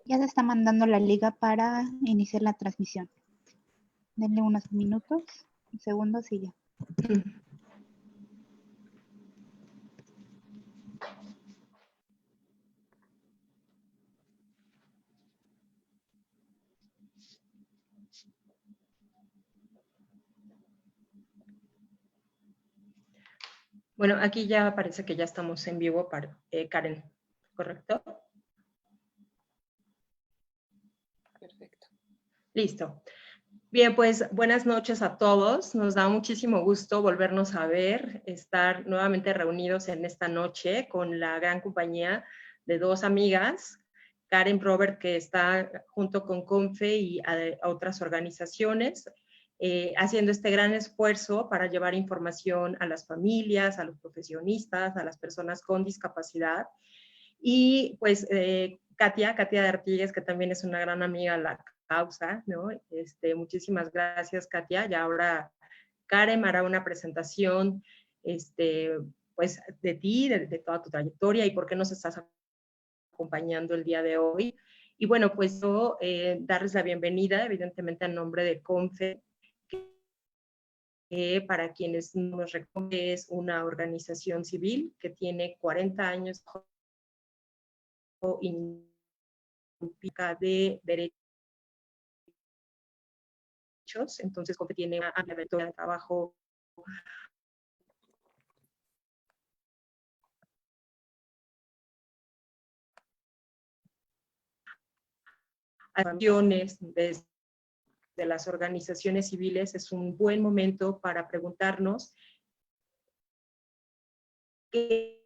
Ya se está mandando la liga para iniciar la transmisión. Denle unos minutos, segundos y ya. Bueno, aquí ya parece que ya estamos en vivo, Karen, ¿correcto? Perfecto. Listo. Bien, pues buenas noches a todos. Nos da muchísimo gusto volvernos a ver, estar nuevamente reunidos en esta noche con la gran compañía de dos amigas, Karen Robert, que está junto con CONFE y a otras organizaciones, haciendo este gran esfuerzo para llevar información a las familias, a los profesionistas, a las personas con discapacidad. Y pues Katia de Artigues, que también es una gran amiga de la causa, ¿no? Muchísimas gracias, Katia. Y ahora Karen hará una presentación, pues, de ti, de toda tu trayectoria y por qué nos estás acompañando el día de hoy. Y bueno, pues yo darles la bienvenida, evidentemente, en nombre de CONFE, que para quienes no nos reconocen es una organización civil que tiene 40 años de derechos. Entonces, CONFE tiene una amplia trayectoria de trabajo acciones desde las organizaciones civiles. Es un buen momento para preguntarnos qué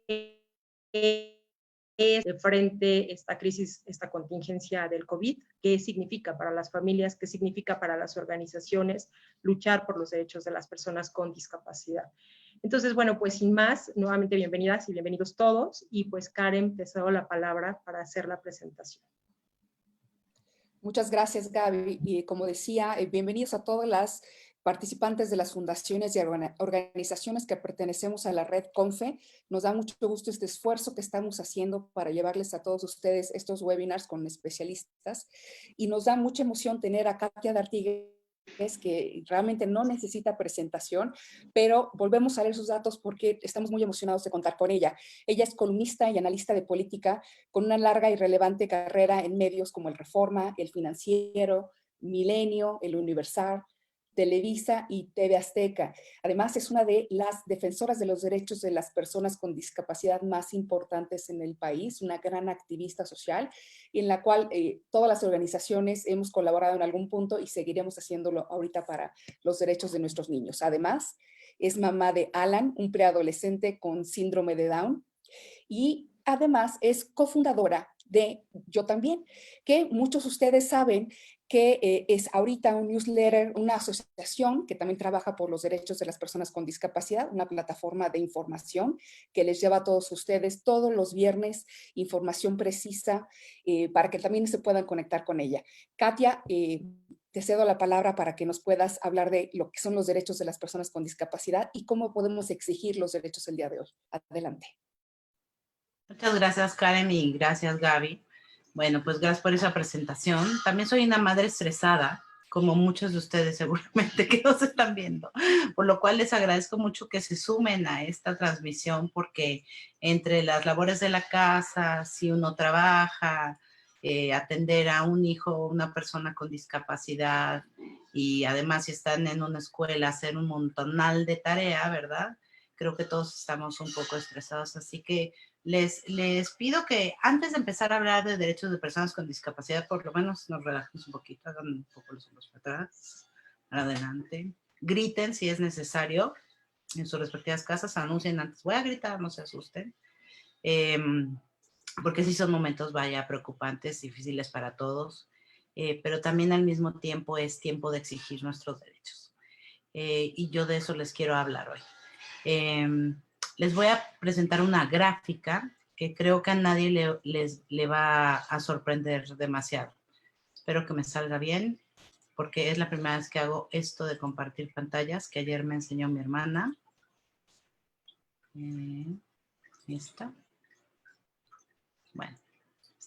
es de frente esta crisis, esta contingencia del COVID, qué significa para las familias, qué significa para las organizaciones luchar por los derechos de las personas con discapacidad. Entonces, bueno, pues sin más, nuevamente bienvenidas y bienvenidos todos, y pues Karen, te cedo la palabra para hacer la presentación. Muchas gracias, Gaby. Y como decía, bienvenidos a todas las participantes de las fundaciones y organizaciones que pertenecemos a la red CONFE. Nos da mucho gusto este esfuerzo que estamos haciendo para llevarles a todos ustedes estos webinars con especialistas. Y nos da mucha emoción tener a Katia de Artigues, que realmente no necesita presentación, pero volvemos a leer sus datos porque estamos muy emocionados de contar con ella. Ella es columnista y analista de política con una larga y relevante carrera en medios como el Reforma, el Financiero, Milenio, el Universal, Televisa y TV Azteca. Además, es una de las defensoras de los derechos de las personas con discapacidad más importantes en el país, una gran activista social, y en la cual todas las organizaciones hemos colaborado en algún punto y seguiremos haciéndolo ahorita para los derechos de nuestros niños. Además, es mamá de Alan, un preadolescente con síndrome de Down, y además es cofundadora de Yo También, que muchos de ustedes saben que es ahorita un newsletter, una asociación que también trabaja por los derechos de las personas con discapacidad, una plataforma de información que les lleva a todos ustedes todos los viernes información precisa para que también se puedan conectar con ella. Katia, te cedo la palabra para que nos puedas hablar de lo que son los derechos de las personas con discapacidad y cómo podemos exigir los derechos el día de hoy. Adelante. Muchas gracias, Karen, y gracias, Gaby. Bueno, pues gracias por esa presentación. También soy una madre estresada, como muchos de ustedes seguramente que nos están viendo, por lo cual les agradezco mucho que se sumen a esta transmisión, porque entre las labores de la casa, si uno trabaja, atender a un hijo, una persona con discapacidad, y además si están en una escuela, hacer un montonal de tarea, ¿verdad? Creo que todos estamos un poco estresados, así que les pido que antes de empezar a hablar de derechos de personas con discapacidad, por lo menos nos relajemos un poquito, hagan un poco los hombros para atrás, para adelante, griten si es necesario en sus respectivas casas, anuncien antes, voy a gritar, no se asusten, porque sí son momentos, vaya, preocupantes, difíciles para todos, pero también al mismo tiempo es tiempo de exigir nuestros derechos. Y yo de eso les quiero hablar hoy. Les voy a presentar una gráfica que creo que a nadie le va a sorprender demasiado. Espero que me salga bien, porque es la primera vez que hago esto de compartir pantallas, que ayer me enseñó mi hermana. Esta. Bueno,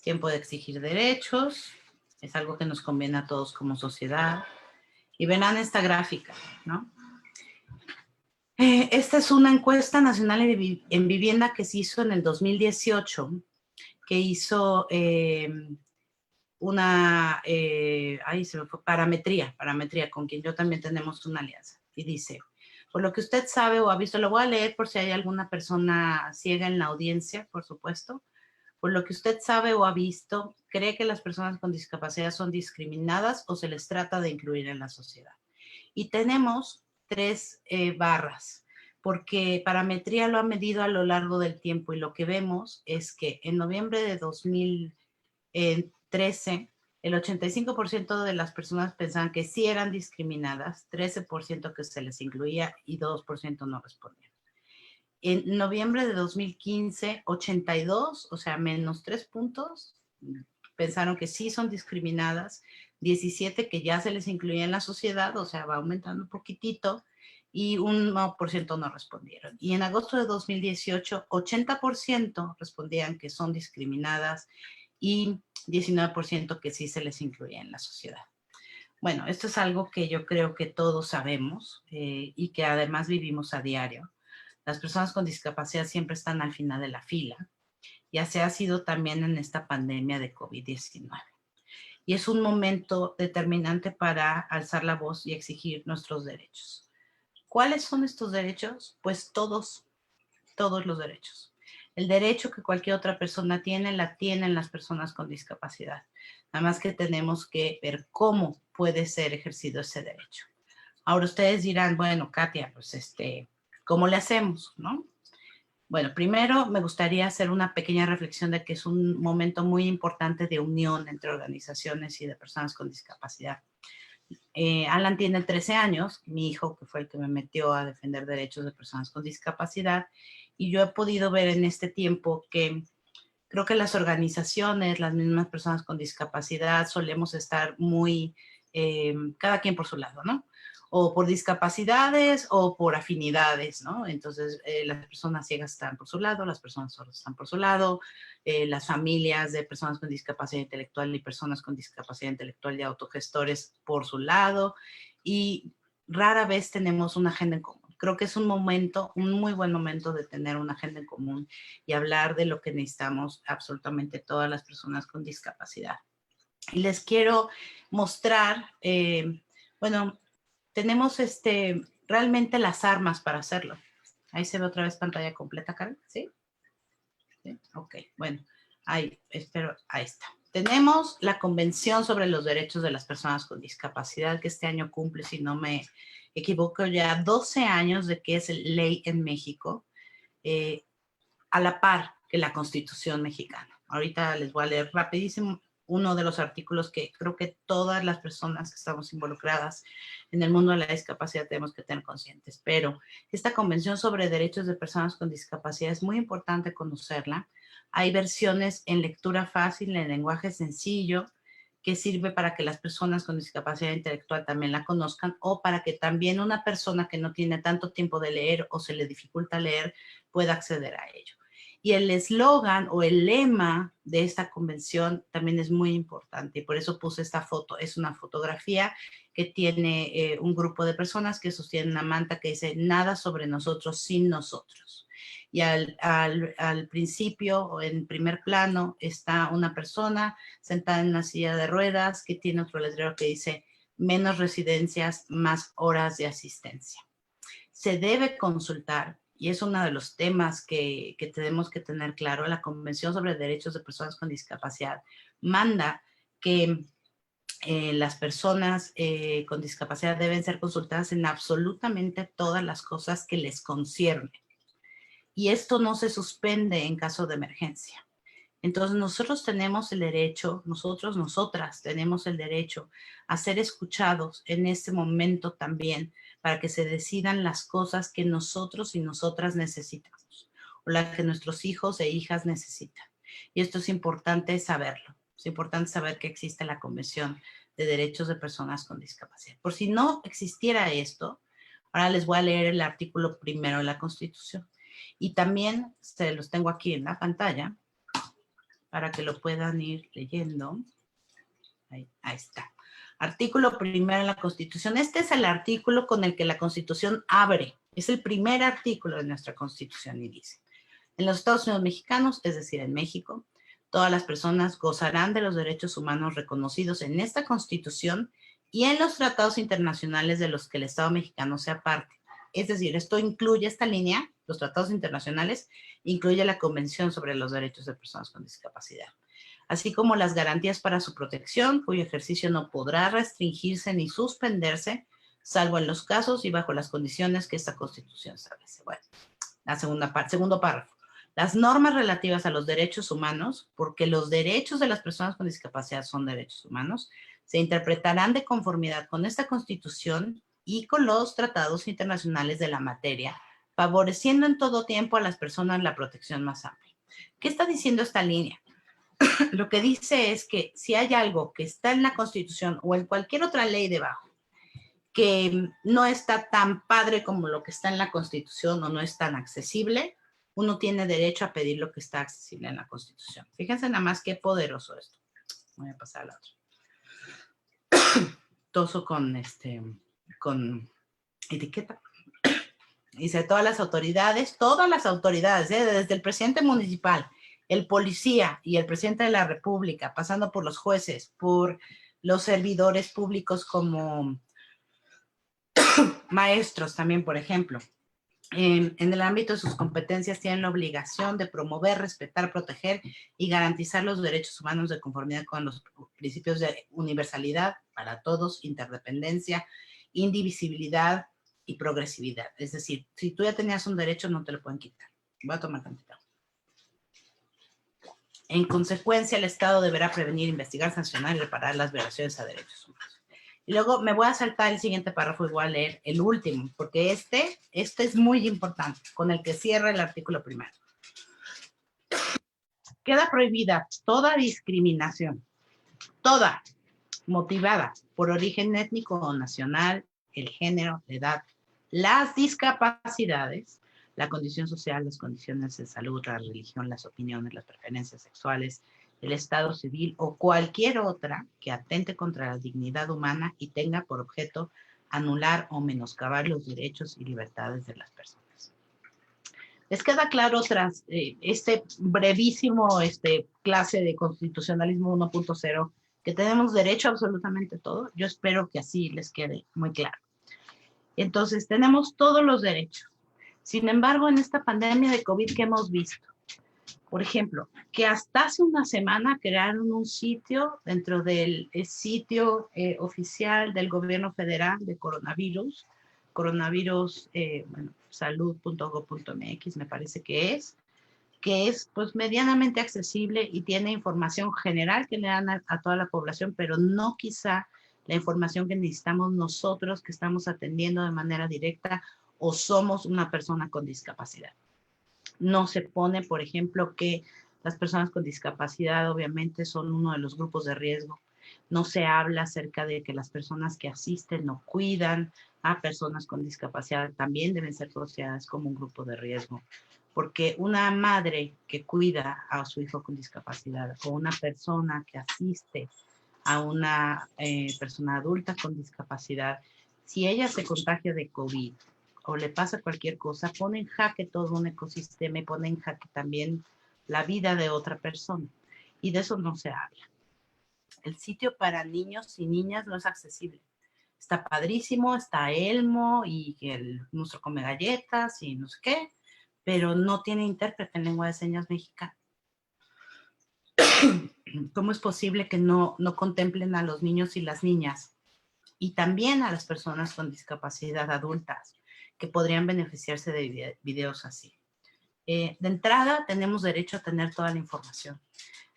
Tiempo de exigir derechos. Es algo que nos conviene a todos como sociedad. Y verán esta gráfica, ¿no? Esta es una encuesta nacional en vivienda que se hizo en el 2018, que hizo ahí se me fue, parametría, con quien yo también tenemos una alianza. Y dice, por lo que usted sabe o ha visto, lo voy a leer por si hay alguna persona ciega en la audiencia, por supuesto. Por lo que usted sabe o ha visto, ¿cree que las personas con discapacidad son discriminadas o se les trata de incluir en la sociedad? Y tenemos 3 barras, porque Parametría lo ha medido a lo largo del tiempo y lo que vemos es que en noviembre de 2013, el 85% de las personas pensaban que sí eran discriminadas, 13% que se les incluía y 2% no respondían. En noviembre de 2015, 82, o sea, menos 3 puntos, pensaron que sí son discriminadas, 17 que ya se les incluía en la sociedad, o sea, va aumentando un poquitito, y 1% no respondieron. Y en agosto de 2018, 80% respondían que son discriminadas y 19% que sí se les incluía en la sociedad. Bueno, esto es algo que yo creo que todos sabemos y que además vivimos a diario. Las personas con discapacidad siempre están al final de la fila, y así ha sido también en esta pandemia de COVID-19. Y es un momento determinante para alzar la voz y exigir nuestros derechos. ¿Cuáles son estos derechos? Pues todos los derechos. El derecho que cualquier otra persona tiene, la tienen las personas con discapacidad. Nada más que tenemos que ver cómo puede ser ejercido ese derecho. Ahora ustedes dirán, bueno, Katia, pues ¿cómo le hacemos, no? Bueno, primero me gustaría hacer una pequeña reflexión de que es un momento muy importante de unión entre organizaciones y de personas con discapacidad. Alan tiene 13 años, mi hijo, que fue el que me metió a defender derechos de personas con discapacidad, y yo he podido ver en este tiempo que creo que las organizaciones, las mismas personas con discapacidad, solemos estar muy, cada quien por su lado, ¿no? O por discapacidades o por afinidades, ¿no? Entonces, las personas ciegas están por su lado, las personas sordas están por su lado, las familias de personas con discapacidad intelectual y personas con discapacidad intelectual y autogestores por su lado, y rara vez tenemos una agenda en común. Creo que es un momento, un muy buen momento de tener una agenda en común y hablar de lo que necesitamos absolutamente todas las personas con discapacidad. Y les quiero mostrar, bueno, tenemos realmente las armas para hacerlo. Ahí se ve otra vez pantalla completa, Karen, ¿sí? ¿Sí? Ok, bueno, ahí, espero, ahí está. Tenemos la Convención sobre los Derechos de las Personas con Discapacidad, que este año cumple, si no me equivoco, ya 12 años de que es ley en México, a la par que la Constitución mexicana. Ahorita les voy a leer rapidísimo uno de los artículos que creo que todas las personas que estamos involucradas en el mundo de la discapacidad tenemos que tener conscientes. Pero esta Convención sobre Derechos de Personas con Discapacidad es muy importante conocerla. Hay versiones en lectura fácil, en lenguaje sencillo, que sirve para que las personas con discapacidad intelectual también la conozcan, o para que también una persona que no tiene tanto tiempo de leer o se le dificulta leer pueda acceder a ello. Y el eslogan o el lema de esta convención también es muy importante, y por eso puse esta foto. Es una fotografía que tiene un grupo de personas que sostienen una manta que dice nada sobre nosotros sin nosotros. Y al principio, o en primer plano, está una persona sentada en una silla de ruedas que tiene otro letrero que dice menos residencias, más horas de asistencia. Se debe consultar, y es uno de los temas que tenemos que tener claro. La Convención sobre Derechos de Personas con Discapacidad manda que las personas con discapacidad deben ser consultadas en absolutamente todas las cosas que les conciernen. Y esto no se suspende en caso de emergencia. Entonces nosotros tenemos el derecho, nosotras tenemos el derecho a ser escuchados en este momento también, para que se decidan las cosas que nosotros y nosotras necesitamos, o las que nuestros hijos e hijas necesitan. Y esto es importante saberlo. Es importante saber que existe la Convención de Derechos de Personas con Discapacidad. Por si no existiera esto, ahora les voy a leer el artículo primero de la Constitución. Y también se los tengo aquí en la pantalla. para que lo puedan ir leyendo. Ahí está. Artículo primero de la Constitución. Este es el artículo con el que la Constitución abre. Es el primer artículo de nuestra Constitución y dice: en los Estados Unidos mexicanos, es decir, en México, todas las personas gozarán de los derechos humanos reconocidos en esta Constitución y en los tratados internacionales de los que el Estado mexicano sea parte. Es decir, esto incluye esta línea, los tratados internacionales, incluye la Convención sobre los Derechos de Personas con Discapacidad, así como las garantías para su protección, cuyo ejercicio no podrá restringirse ni suspenderse, salvo en los casos y bajo las condiciones que esta Constitución establece. Bueno, la segunda parte, segundo párrafo. Las normas relativas a los derechos humanos, porque los derechos de las personas con discapacidad son derechos humanos, se interpretarán de conformidad con esta Constitución y con los tratados internacionales de la materia, favoreciendo en todo tiempo a las personas la protección más amplia. ¿Qué está diciendo esta línea? Lo que dice es que si hay algo que está en la Constitución o en cualquier otra ley debajo, que no está tan padre como lo que está en la Constitución o no es tan accesible, uno tiene derecho a pedir lo que está accesible en la Constitución. Fíjense nada más qué poderoso esto. Voy a pasar a la otra. Toso con etiqueta. Dice, todas las autoridades, desde el presidente municipal, el policía y el presidente de la República, pasando por los jueces, por los servidores públicos como maestros también, por ejemplo, en el ámbito de sus competencias tienen la obligación de promover, respetar, proteger y garantizar los derechos humanos de conformidad con los principios de universalidad para todos, interdependencia, indivisibilidad y progresividad. Es decir, si tú ya tenías un derecho, no te lo pueden quitar. Voy a tomar tantito. En consecuencia, el Estado deberá prevenir, investigar, sancionar y reparar las violaciones a derechos humanos. Y luego me voy a saltar el siguiente párrafo y voy a leer el último, porque este es muy importante, con el que cierra el artículo primero. Queda prohibida toda discriminación, toda, motivada por origen étnico o nacional, el género, la edad, las discapacidades, la condición social, las condiciones de salud, la religión, las opiniones, las preferencias sexuales, el estado civil o cualquier otra que atente contra la dignidad humana y tenga por objeto anular o menoscabar los derechos y libertades de las personas. ¿Les queda claro tras este brevísimo clase de constitucionalismo 1.0 que tenemos derecho a absolutamente todo? Yo espero que así les quede muy claro. Entonces, tenemos todos los derechos. Sin embargo, en esta pandemia de COVID que hemos visto, por ejemplo, que hasta hace una semana crearon un sitio dentro del sitio oficial del gobierno federal de coronavirus, salud.gov.mx me parece que es pues medianamente accesible y tiene información general que le dan a toda la población, pero no quizá la información que necesitamos nosotros que estamos atendiendo de manera directa o somos una persona con discapacidad. No se pone, por ejemplo, que las personas con discapacidad obviamente son uno de los grupos de riesgo. No se habla acerca de que las personas que asisten o cuidan a personas con discapacidad también deben ser consideradas como un grupo de riesgo. Porque una madre que cuida a su hijo con discapacidad o una persona que asiste a una persona adulta con discapacidad, si ella se contagia de COVID o le pasa cualquier cosa, pone en jaque todo un ecosistema y pone en jaque también la vida de otra persona. Y de eso no se habla. El sitio para niños y niñas no es accesible. Está padrísimo, está Elmo y nuestro come galletas y no sé qué, pero no tiene intérprete en lengua de señas mexicana. ¿Cómo es posible que no contemplen a los niños y las niñas y también a las personas con discapacidad adultas que podrían beneficiarse de videos así? De entrada, tenemos derecho a tener toda la información.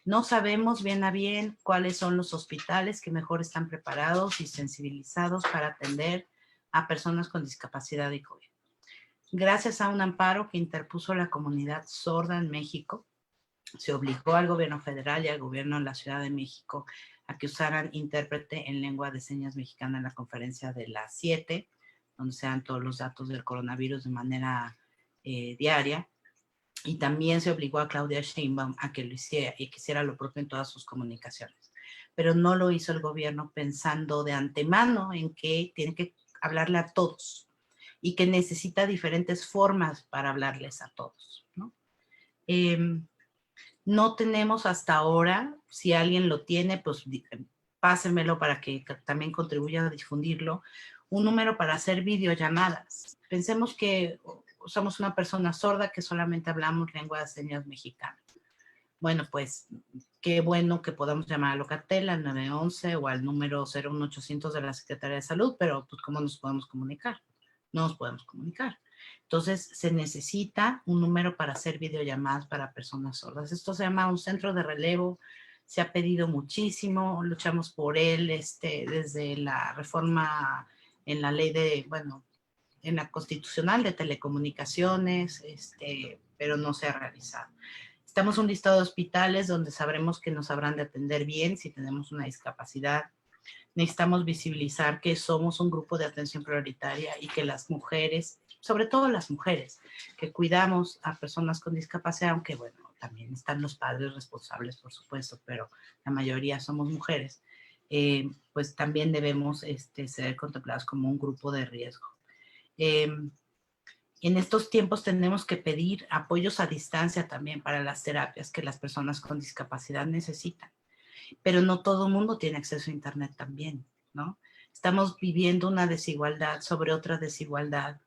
No sabemos bien a bien cuáles son los hospitales que mejor están preparados y sensibilizados para atender a personas con discapacidad y COVID. Gracias a un amparo que interpuso la comunidad sorda en México, se obligó al gobierno federal y al gobierno de la Ciudad de México a que usaran intérprete en lengua de señas mexicana en la conferencia de las 7, donde se dan todos los datos del coronavirus de manera diaria. Y también se obligó a Claudia Sheinbaum a que lo hiciera y que hiciera lo propio en todas sus comunicaciones. Pero no lo hizo el gobierno pensando de antemano en que tiene que hablarle a todos y que necesita diferentes formas para hablarles a todos, ¿no? No tenemos hasta ahora, si alguien lo tiene, pues pásenmelo para que también contribuya a difundirlo, un número para hacer videollamadas. Pensemos que somos una persona sorda que solamente hablamos lengua de señas mexicana. Bueno, pues qué bueno que podamos llamar a Locatel al 911 o al número 01800 de la Secretaría de Salud, pero pues ¿cómo nos podemos comunicar? No nos podemos comunicar. Entonces se necesita un número para hacer videollamadas para personas sordas. Esto se llama un centro de relevo, se ha pedido muchísimo, luchamos por él desde la reforma en la ley de, bueno, en la constitucional de telecomunicaciones, pero no se ha realizado. Estamos en un listado de hospitales donde sabremos que nos habrán de atender bien si tenemos una discapacidad. Necesitamos visibilizar que somos un grupo de atención prioritaria y que las mujeres, sobre todo las mujeres, que cuidamos a personas con discapacidad, aunque bueno, también están los padres responsables, por supuesto, pero la mayoría somos mujeres, pues también debemos ser contemplados como un grupo de riesgo. En estos tiempos tenemos que pedir apoyos a distancia también para las terapias que las personas con discapacidad necesitan. Pero no todo el mundo tiene acceso a Internet también, ¿no? Estamos viviendo una desigualdad sobre otra desigualdad,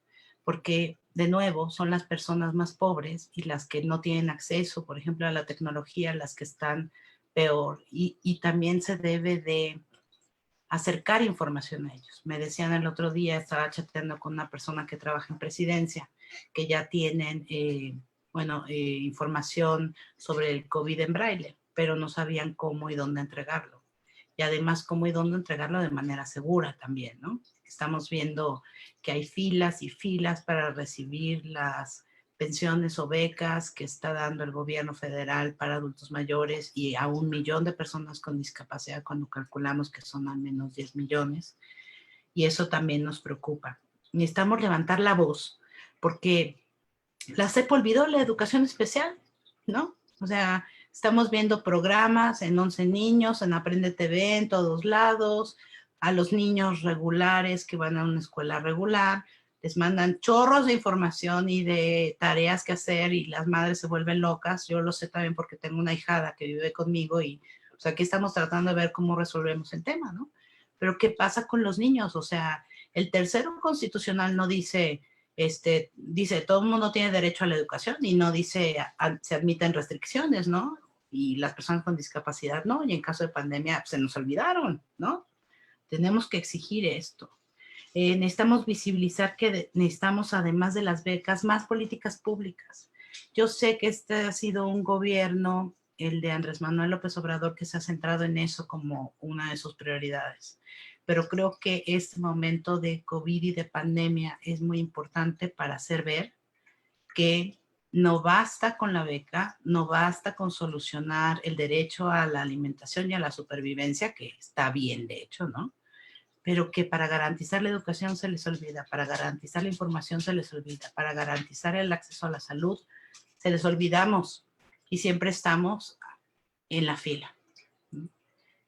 porque de nuevo son las personas más pobres y las que no tienen acceso, por ejemplo, a la tecnología, las que están peor. Y también se debe de acercar información a ellos. Me decían el otro día, estaba chateando con una persona que trabaja en presidencia, que ya tienen, información sobre el COVID en braille, pero no sabían cómo y dónde entregarlo. Y además cómo y dónde entregarlo de manera segura también, ¿no? Estamos viendo que hay filas y filas para recibir las pensiones o becas que está dando el gobierno federal para adultos mayores y a 1 millón de personas con discapacidad cuando calculamos que son al menos 10 millones. Y eso también nos preocupa. Necesitamos levantar la voz porque la CEP olvidó la educación especial, ¿no? O sea, estamos viendo programas en 11 niños, en Aprende TV, en todos lados, a los niños regulares que van a una escuela regular, les mandan chorros de información y de tareas que hacer y las madres se vuelven locas. Yo lo sé también porque tengo una hijada que vive conmigo y, o sea, aquí estamos tratando de ver cómo resolvemos el tema, ¿no? Pero ¿qué pasa con los niños? O sea, el tercero constitucional no dice, dice, todo el mundo tiene derecho a la educación y no dice, se admiten restricciones, ¿no? Y las personas con discapacidad no, y en caso de pandemia se nos olvidaron, ¿no? Tenemos que exigir esto. Necesitamos visibilizar que necesitamos, además de las becas, más políticas públicas. Yo sé que este ha sido un gobierno, el de Andrés Manuel López Obrador, que se ha centrado en eso como una de sus prioridades. Pero creo que este momento de COVID y de pandemia es muy importante para hacer ver que no basta con la beca, no basta con solucionar el derecho a la alimentación y a la supervivencia, que está bien de hecho, ¿no? Pero que para garantizar la educación se les olvida, para garantizar la información se les olvida, para garantizar el acceso a la salud se les olvidamos y siempre estamos en la fila.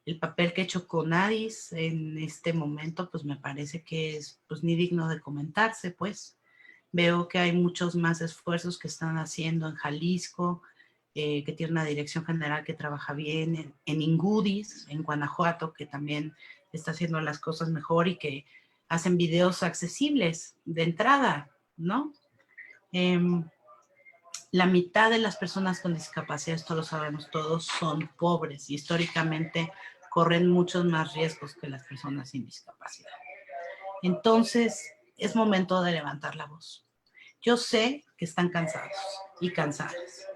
El papel que ha hecho Conadis en este momento, pues me parece que es pues ni digno de comentarse, pues. Veo que hay muchos más esfuerzos que están haciendo en Jalisco, que tiene una dirección general que trabaja bien, en Ingudis, en Guanajuato, que también está haciendo las cosas mejor y que hacen videos accesibles de entrada, ¿no? La mitad de las personas con discapacidad, esto lo sabemos todos, son pobres y históricamente corren muchos más riesgos que las personas sin discapacidad. Entonces, es momento de levantar la voz. Yo sé que están cansados y cansadas.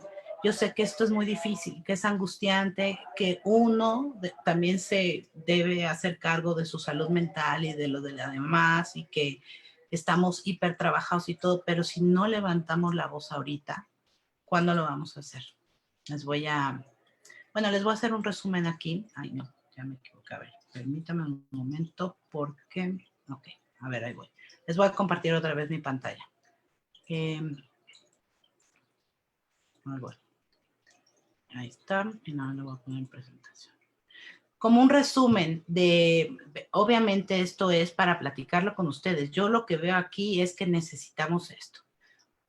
Yo sé que esto es muy difícil, que es angustiante, que uno también se debe hacer cargo de su salud mental y de lo de la demás y que estamos hiper trabajados y todo, pero si no levantamos la voz ahorita, ¿cuándo lo vamos a hacer? Les voy a hacer un resumen aquí. Ay, no, ya me equivoqué. A ver, permítame un momento porque... Ok, a ver, ahí voy. Les voy a compartir otra vez mi pantalla. Bueno, ahí está. Y nada, le voy a poner en presentación. Como un resumen de, obviamente esto es para platicarlo con ustedes. Yo lo que veo aquí es que necesitamos esto.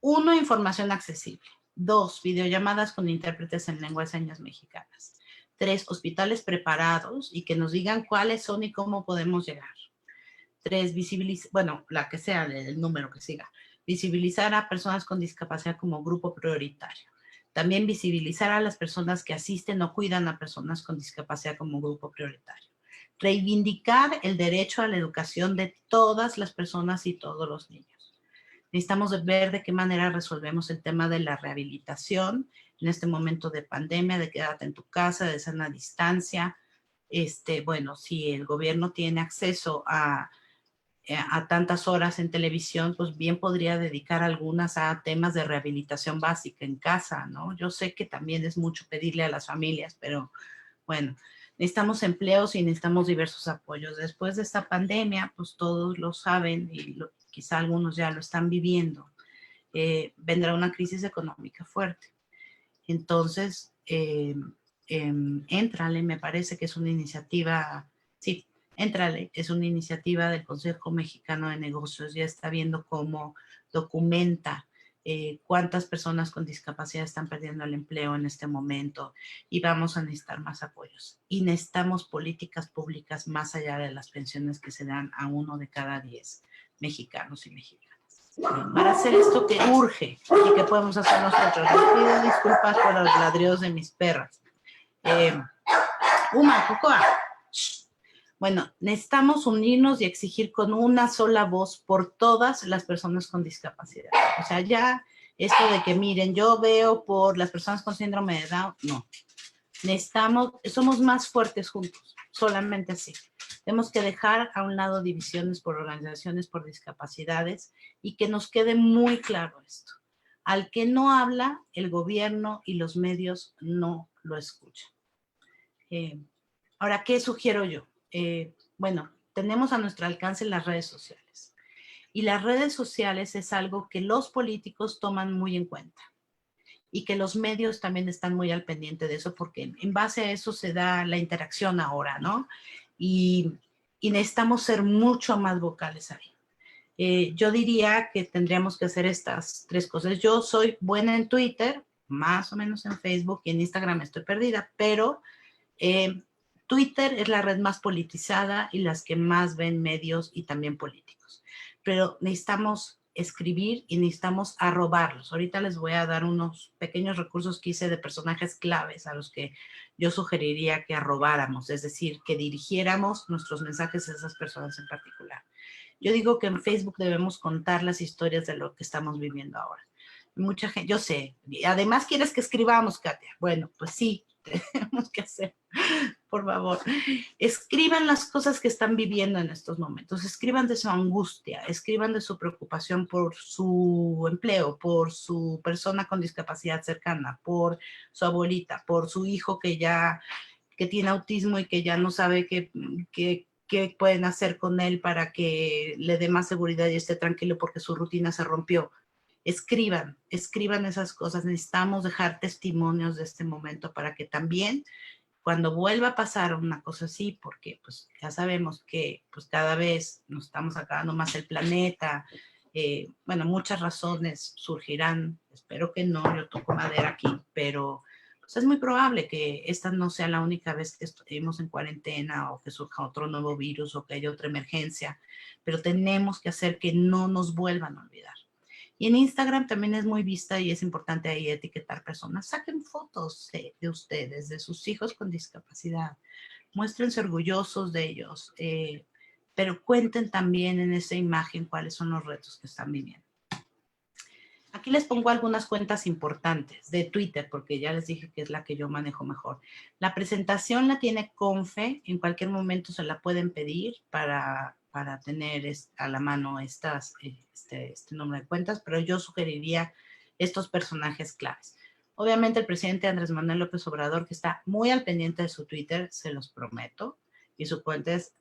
1, información accesible. 2, videollamadas con intérpretes en lengua de señas mexicanas. 3, hospitales preparados y que nos digan cuáles son y cómo podemos llegar. 3, visibilizar, bueno, la que sea, el número que siga. Visibilizar a personas con discapacidad como grupo prioritario. También visibilizar a las personas que asisten o cuidan a personas con discapacidad como grupo prioritario. Reivindicar el derecho a la educación de todas las personas y todos los niños. Necesitamos ver de qué manera resolvemos el tema de la rehabilitación en este momento de pandemia, de quédate en tu casa, de sana distancia. Bueno, si el gobierno tiene acceso a tantas horas en televisión, pues bien podría dedicar algunas a temas de rehabilitación básica en casa, ¿no? Yo sé que también es mucho pedirle a las familias, pero bueno, necesitamos empleos y necesitamos diversos apoyos. Después de esta pandemia, pues todos lo saben y quizá algunos ya lo están viviendo, vendrá una crisis económica fuerte. Entonces, Éntrale, me parece que es una iniciativa, sí, Éntrale, es una iniciativa del Consejo Mexicano de Negocios, ya está viendo cómo documenta cuántas personas con discapacidad están perdiendo el empleo en este momento y vamos a necesitar más apoyos. Y necesitamos políticas públicas más allá de las pensiones que se dan a 1 de cada 10 mexicanos y mexicanas. Para hacer esto que urge y que podemos hacer nosotros. Les pido disculpas por los ladridos de mis perras. Cocoa. Bueno, necesitamos unirnos y exigir con una sola voz por todas las personas con discapacidad. O sea, ya esto de que miren, yo veo por las personas con síndrome de Down, no. Somos más fuertes juntos, solamente así. Tenemos que dejar a un lado divisiones por organizaciones, por discapacidades y que nos quede muy claro esto. Al que no habla, el gobierno y los medios no lo escuchan. Ahora, ¿qué sugiero yo? Bueno, tenemos a nuestro alcance las redes sociales. Y las redes sociales es algo que los políticos toman muy en cuenta. Y que los medios también están muy al pendiente de eso, porque en base a eso se da la interacción ahora, ¿no? Y necesitamos ser mucho más vocales ahí. Yo diría que tendríamos que hacer estas 3 cosas. Yo soy buena en Twitter, más o menos en Facebook y en Instagram estoy perdida, pero Twitter es la red más politizada y las que más ven medios y también políticos. Pero necesitamos escribir y necesitamos arrobarlos. Ahorita les voy a dar unos pequeños recursos que hice de personajes claves a los que yo sugeriría que arrobáramos, es decir, que dirigiéramos nuestros mensajes a esas personas en particular. Yo digo que en Facebook debemos contar las historias de lo que estamos viviendo ahora. Mucha gente, yo sé, además quieres que escribamos, Katia. Bueno, pues sí, tenemos que hacer, por favor. Escriban las cosas que están viviendo en estos momentos, escriban de su angustia, escriban de su preocupación por su empleo, por su persona con discapacidad cercana, por su abuelita, por su hijo que tiene autismo y que ya no sabe qué pueden hacer con él para que le dé más seguridad y esté tranquilo porque su rutina se rompió. Escriban esas cosas. Necesitamos dejar testimonios de este momento para que también cuando vuelva a pasar una cosa así, porque pues ya sabemos que pues cada vez nos estamos acabando más el planeta, bueno, muchas razones surgirán, espero que no, yo toco madera aquí, pero pues es muy probable que esta no sea la única vez que estemos en cuarentena o que surja otro nuevo virus o que haya otra emergencia, pero tenemos que hacer que no nos vuelvan a olvidar. Y en Instagram también es muy vista y es importante ahí etiquetar personas. Saquen fotos de ustedes, de sus hijos con discapacidad. Muéstrense orgullosos de ellos, pero cuenten también en esa imagen cuáles son los retos que están viviendo. Aquí les pongo algunas cuentas importantes de Twitter, porque ya les dije que es la que yo manejo mejor. La presentación la tiene Confe, en cualquier momento se la pueden pedir para tener a la mano este número de cuentas, pero yo sugeriría estos personajes claves. Obviamente el presidente Andrés Manuel López Obrador, que está muy al pendiente de su Twitter, se los prometo, y su cuenta es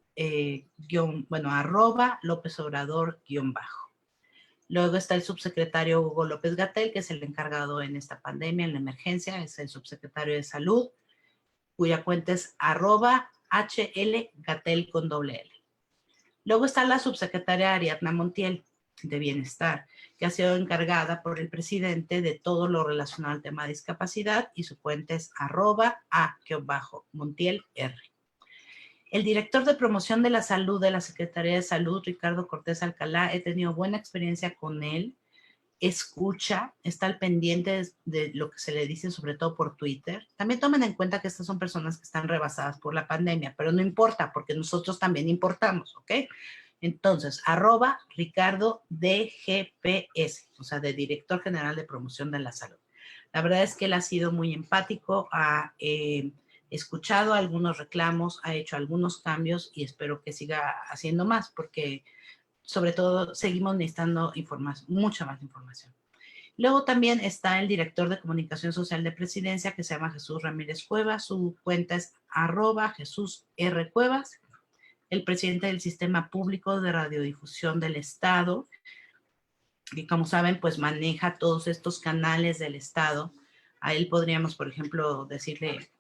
@López Obrador_. Luego está el subsecretario Hugo López-Gatell, que es el encargado en esta pandemia, en la emergencia, es el subsecretario de Salud, cuya cuenta es @HLGatell con doble L. Luego está la subsecretaria Ariadna Montiel, de Bienestar, que ha sido encargada por el presidente de todo lo relacionado al tema de discapacidad y su cuenta es @a_montielr. El director de promoción de la salud de la Secretaría de Salud, Ricardo Cortés Alcalá, he tenido buena experiencia con él, escucha, está al pendiente de lo que se le dice, sobre todo por Twitter. También tomen en cuenta que estas son personas que están rebasadas por la pandemia, pero no importa, porque nosotros también importamos, ¿ok? Entonces, @Ricardo DGPS, o sea, de Director General de Promoción de la Salud. La verdad es que él ha sido muy empático, ha escuchado algunos reclamos, ha hecho algunos cambios y espero que siga haciendo más, porque sobre todo seguimos necesitando mucha más información. Luego también está el director de comunicación social de Presidencia, que se llama Jesús Ramírez Cuevas. Su cuenta es @JesúsRCuevas. El presidente del Sistema Público de Radiodifusión del Estado, que como saben, pues maneja todos estos canales del Estado. A él podríamos, por ejemplo, decirle,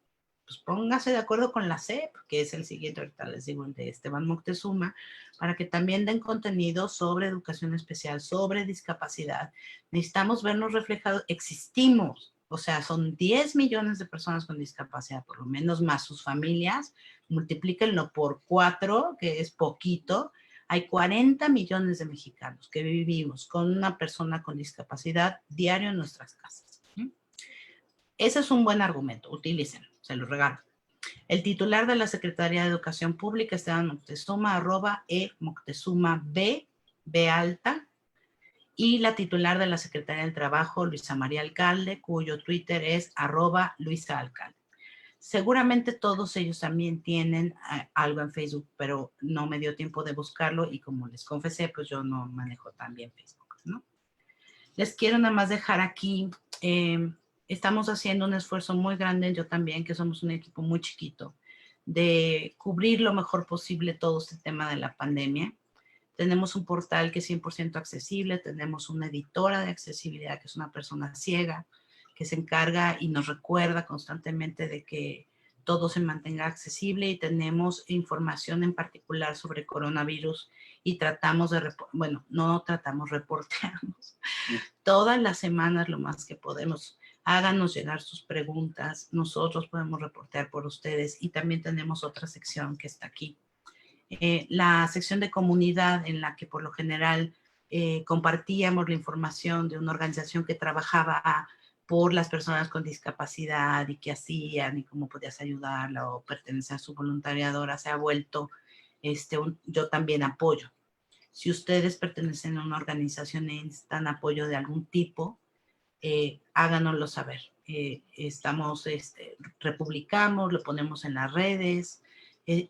pues póngase de acuerdo con la SEP, que es el siguiente, ahorita les digo, el de Esteban Moctezuma, para que también den contenido sobre educación especial, sobre discapacidad. Necesitamos vernos reflejados, existimos, o sea, son 10 millones de personas con discapacidad, por lo menos más sus familias, multiplíquenlo por 4, que es poquito. Hay 40 millones de mexicanos que vivimos con una persona con discapacidad diario en nuestras casas. Ese es un buen argumento, utilícenlo, se lo regalo. El titular de la Secretaría de Educación Pública, Esteban Moctezuma, @Moctezuma_B, B alta, y la titular de la Secretaría del Trabajo, Luisa María Alcalde, cuyo Twitter es @LuisaAlcalde. Seguramente todos ellos también tienen algo en Facebook, pero no me dio tiempo de buscarlo y como les confesé, pues yo no manejo tan bien Facebook, ¿no? Les quiero nada más dejar aquí, estamos haciendo un esfuerzo muy grande, yo también, que somos un equipo muy chiquito, de cubrir lo mejor posible todo este tema de la pandemia. Tenemos un portal que es 100% accesible, tenemos una editora de accesibilidad que es una persona ciega, que se encarga y nos recuerda constantemente de que todo se mantenga accesible y tenemos información en particular sobre coronavirus y tratamos de, reporteamos todas las semanas lo más que podemos. Háganos llegar sus preguntas, nosotros podemos reportear por ustedes y también tenemos otra sección que está aquí. La sección de comunidad en la que por lo general compartíamos la información de una organización que trabajaba por las personas con discapacidad y qué hacían y cómo podías ayudarla o pertenecer a su voluntariado, ahora se ha vuelto yo también apoyo. Si ustedes pertenecen a una organización y necesitan apoyo de algún tipo, háganoslo saber. Republicamos, lo ponemos en las redes.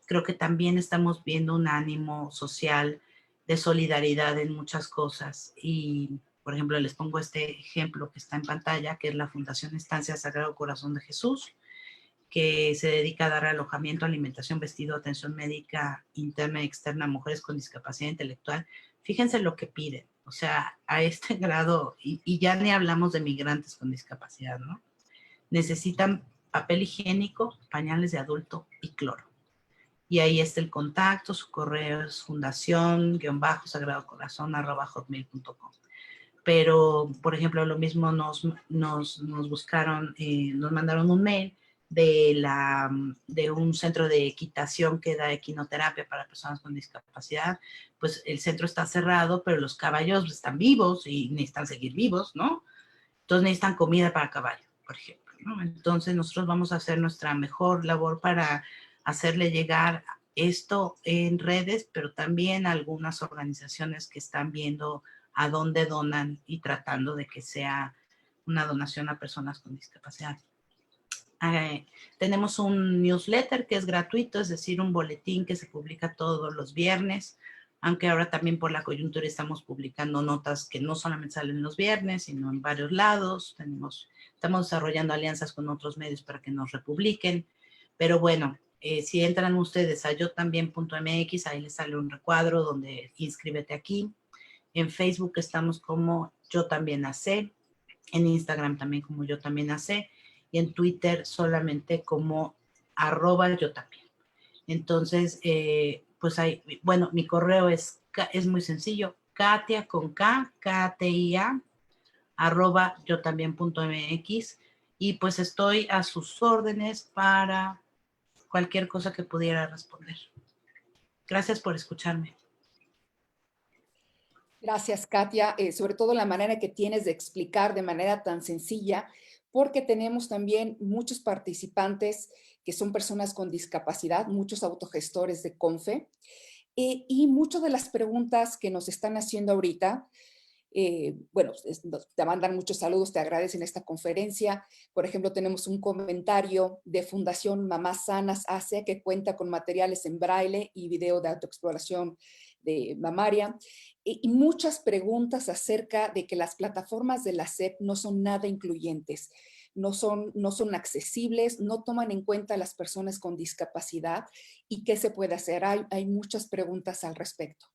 Creo que también estamos viendo un ánimo social de solidaridad en muchas cosas. Y, por ejemplo, les pongo este ejemplo que está en pantalla, que es la Fundación Estancia Sagrado Corazón de Jesús, que se dedica a dar alojamiento, alimentación, vestido, atención médica interna y externa a mujeres con discapacidad intelectual. Fíjense lo que piden, o sea, a este grado, y ya ni hablamos de migrantes con discapacidad, ¿no? Necesitan papel higiénico, pañales de adulto y cloro. Y ahí está el contacto, su correo es fundación_sagradocorazon@hotmail.com. Pero, por ejemplo, lo mismo nos buscaron, nos mandaron un mail de un centro de equitación que da equinoterapia para personas con discapacidad. Pues el centro está cerrado, pero los caballos están vivos y necesitan seguir vivos, ¿no? Entonces necesitan comida para caballo, por ejemplo, ¿no? Entonces nosotros vamos a hacer nuestra mejor labor para hacerle llegar esto en redes, pero también a algunas organizaciones que están viendo a dónde donan y tratando de que sea una donación a personas con discapacidad. Tenemos un newsletter que es gratuito, es decir, un boletín que se publica todos los viernes, aunque ahora también por la coyuntura estamos publicando notas que no solamente salen los viernes, sino en varios lados. Estamos desarrollando alianzas con otros medios para que nos republiquen, pero bueno, si entran ustedes a yotambien.mx, ahí les sale un recuadro donde inscríbete aquí. En Facebook estamos como Yo También Hacé. En Instagram también como Yo También Hacé. Y en Twitter solamente como @Yo También. Entonces, pues hay, bueno, mi correo es muy sencillo, Katia con K, KTIA, @yotambién.mx, y pues estoy a sus órdenes para cualquier cosa que pudiera responder. Gracias por escucharme. Gracias, Katia, sobre todo la manera que tienes de explicar de manera tan sencilla, porque tenemos también muchos participantes que son personas con discapacidad, muchos autogestores de CONFE, y muchas de las preguntas que nos están haciendo ahorita, bueno, te mandan muchos saludos, te agradecen esta conferencia. Por ejemplo, tenemos un comentario de Fundación Mamás Sanas AC, que cuenta con materiales en braille y video de autoexploración de mamaria, y muchas preguntas acerca de que las plataformas de la SEP no son nada incluyentes, no son accesibles, no toman en cuenta a las personas con discapacidad. ¿Y qué se puede hacer? Hay muchas preguntas al respecto.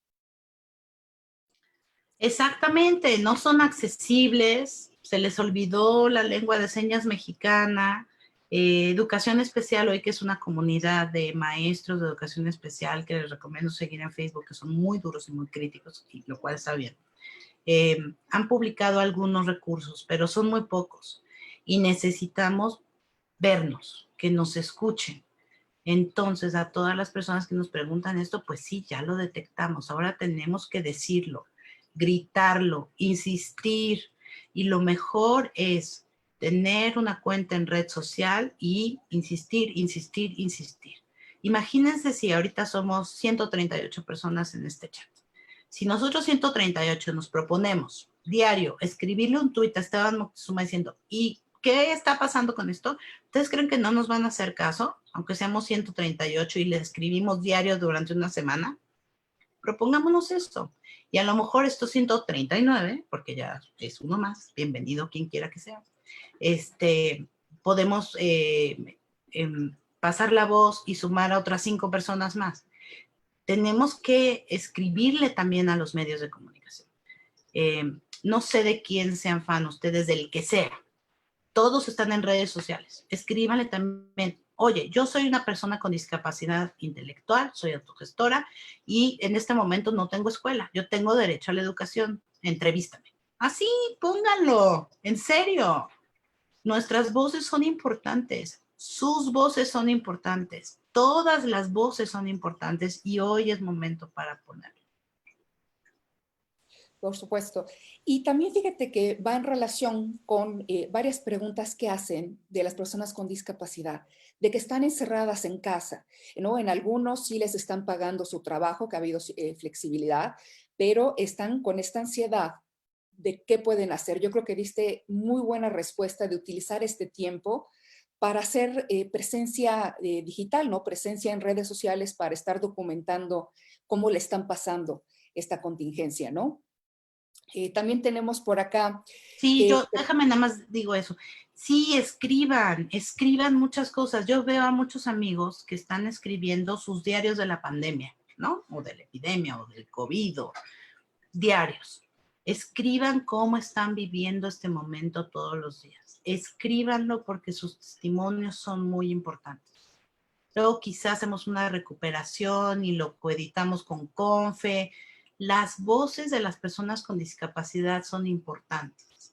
Exactamente, no son accesibles, se les olvidó la lengua de señas mexicana. Educación Especial Hoy, que es una comunidad de maestros de educación especial que les recomiendo seguir en Facebook, que son muy duros y muy críticos, y lo cual está bien. Han publicado algunos recursos, pero son muy pocos y necesitamos vernos, que nos escuchen. Entonces, a todas las personas que nos preguntan esto, pues sí, ya lo detectamos. Ahora tenemos que decirlo, gritarlo, insistir. Y lo mejor es tener una cuenta en red social y insistir, insistir, insistir. Imagínense si ahorita somos 138 personas en este chat. Si nosotros 138 nos proponemos diario escribirle un tuit a Esteban Moctezuma diciendo, ¿y qué está pasando con esto? ¿Ustedes creen que no nos van a hacer caso, aunque seamos 138 y le escribimos diario durante una semana? Propongámonos esto. Y a lo mejor estos 139, porque ya es uno más, bienvenido quien quiera que sea, podemos pasar la voz y sumar a otras 5 personas más. Tenemos que escribirle también a los medios de comunicación. No sé de quién sean fan ustedes, del que sea. Todos están en redes sociales. Escríbanle también, oye, yo soy una persona con discapacidad intelectual, soy autogestora y en este momento no tengo escuela. Yo tengo derecho a la educación. Entrevístame. Así, pónganlo. En serio. Nuestras voces son importantes. Sus voces son importantes. Todas las voces son importantes y hoy es momento para ponerlo. Por supuesto. Y también fíjate que va en relación con varias preguntas que hacen de las personas con discapacidad, de que están encerradas en casa, ¿no? En algunos sí les están pagando su trabajo, que ha habido flexibilidad, pero están con esta ansiedad de qué pueden hacer. Yo creo que diste muy buena respuesta de utilizar este tiempo para hacer presencia digital, ¿no? Presencia en redes sociales para estar documentando cómo le están pasando esta contingencia, ¿no? También tenemos por acá. Sí, déjame nada más digo eso. Sí, escriban muchas cosas. Yo veo a muchos amigos que están escribiendo sus diarios de la pandemia, ¿no? O de la epidemia o del COVID, diarios. Escriban cómo están viviendo este momento todos los días. Escríbanlo porque sus testimonios son muy importantes. Luego quizás hacemos una recuperación y lo coeditamos con Confe. Las voces de las personas con discapacidad son importantes.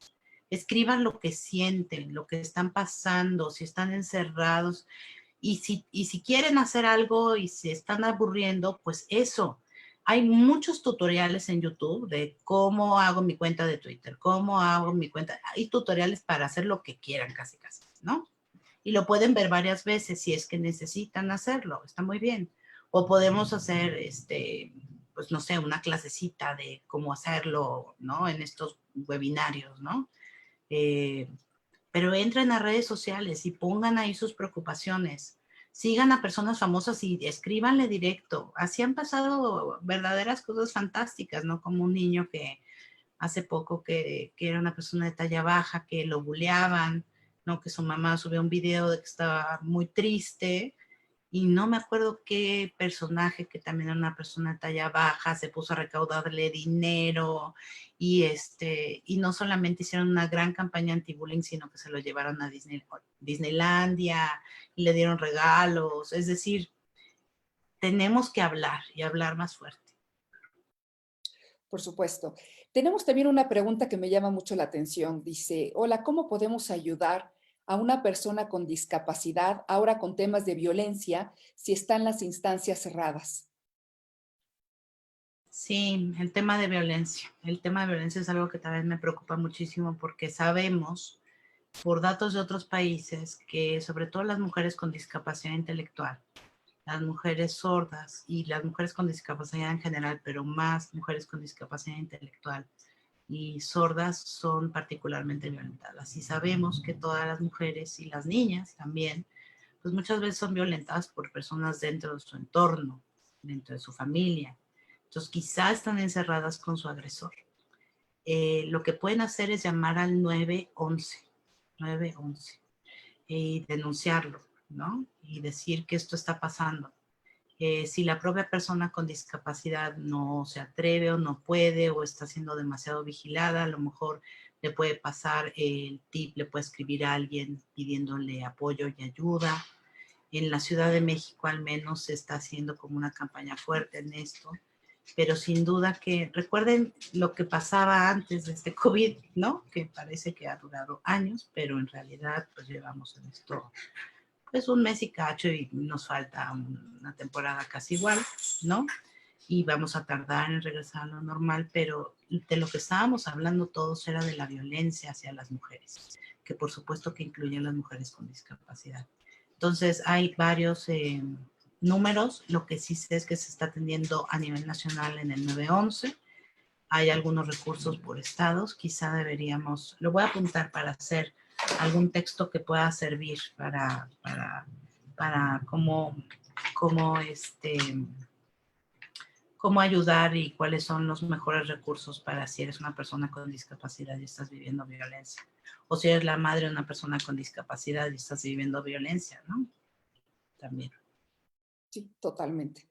Escriban lo que sienten, lo que están pasando, si están encerrados. Y si quieren hacer algo y se están aburriendo, pues eso. Hay muchos tutoriales en YouTube de cómo hago mi cuenta de Twitter, cómo hago mi cuenta. Hay tutoriales para hacer lo que quieran casi, ¿no? Y lo pueden ver varias veces si es que necesitan hacerlo. Está muy bien. O podemos hacer, pues no sé, una clasecita de cómo hacerlo, ¿no? En estos webinarios, ¿no? Pero entren a redes sociales y pongan ahí sus preocupaciones. Sigan a personas famosas y escríbanle directo. Así han pasado verdaderas cosas fantásticas, ¿no? Como un niño que hace poco que era una persona de talla baja, que lo buleaban, ¿no? Que su mamá subió un video de que estaba muy triste y no me acuerdo qué personaje, que también era una persona de talla baja, se puso a recaudarle dinero y no solamente hicieron una gran campaña anti-bullying, sino que se lo llevaron a Disneylandia y le dieron regalos. Es decir, tenemos que hablar y hablar más fuerte. Por supuesto. Tenemos también una pregunta que me llama mucho la atención. Dice, hola, ¿cómo podemos ayudar a una persona con discapacidad ahora con temas de violencia si está en las instancias cerradas? Sí, el tema de violencia. El tema de violencia es algo que también me preocupa muchísimo porque sabemos por datos de otros países que sobre todo las mujeres con discapacidad intelectual, las mujeres sordas y las mujeres con discapacidad en general, pero más mujeres con discapacidad intelectual y sordas son particularmente violentadas. Y sabemos que todas las mujeres y las niñas también, pues muchas veces son violentadas por personas dentro de su entorno, dentro de su familia. Entonces quizá están encerradas con su agresor. Lo que pueden hacer es llamar al 911 y denunciarlo, ¿no? Y decir que esto está pasando. Si la propia persona con discapacidad no se atreve o no puede o está siendo demasiado vigilada, a lo mejor le puede pasar el tip, le puede escribir a alguien pidiéndole apoyo y ayuda. En la Ciudad de México al menos se está haciendo como una campaña fuerte en esto, pero sin duda que recuerden lo que pasaba antes de este COVID, ¿no? Que parece que ha durado años, pero en realidad pues llevamos en esto pues un mes y cacho y nos falta una temporada casi igual, ¿no? Y vamos a tardar en regresar a lo normal, pero de lo que estábamos hablando todos era de la violencia hacia las mujeres, que por supuesto que incluyen las mujeres con discapacidad. Entonces hay varios números, lo que sí sé es que se está atendiendo a nivel nacional en el 911, hay algunos recursos por estados, quizá deberíamos, lo voy a apuntar para hacer algún texto que pueda servir para cómo ayudar y cuáles son los mejores recursos para si eres una persona con discapacidad y estás viviendo violencia. O si eres la madre de una persona con discapacidad y estás viviendo violencia, ¿no? También. Sí, totalmente.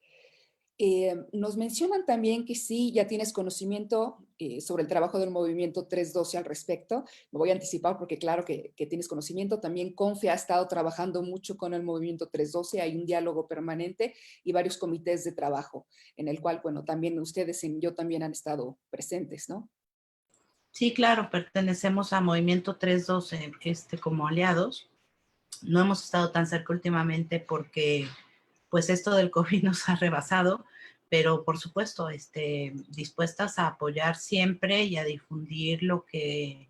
Nos mencionan también que sí, ya tienes conocimiento sobre el trabajo del movimiento 312 al respecto. Me voy a anticipar porque claro que tienes conocimiento. También CONFE ha estado trabajando mucho con el movimiento 312. Hay un diálogo permanente y varios comités de trabajo en el cual, bueno, también ustedes y yo también han estado presentes, ¿no? Sí, claro, pertenecemos a Movimiento 312 como aliados. No hemos estado tan cerca últimamente porque pues esto del COVID nos ha rebasado, pero por supuesto, dispuestas a apoyar siempre y a difundir lo que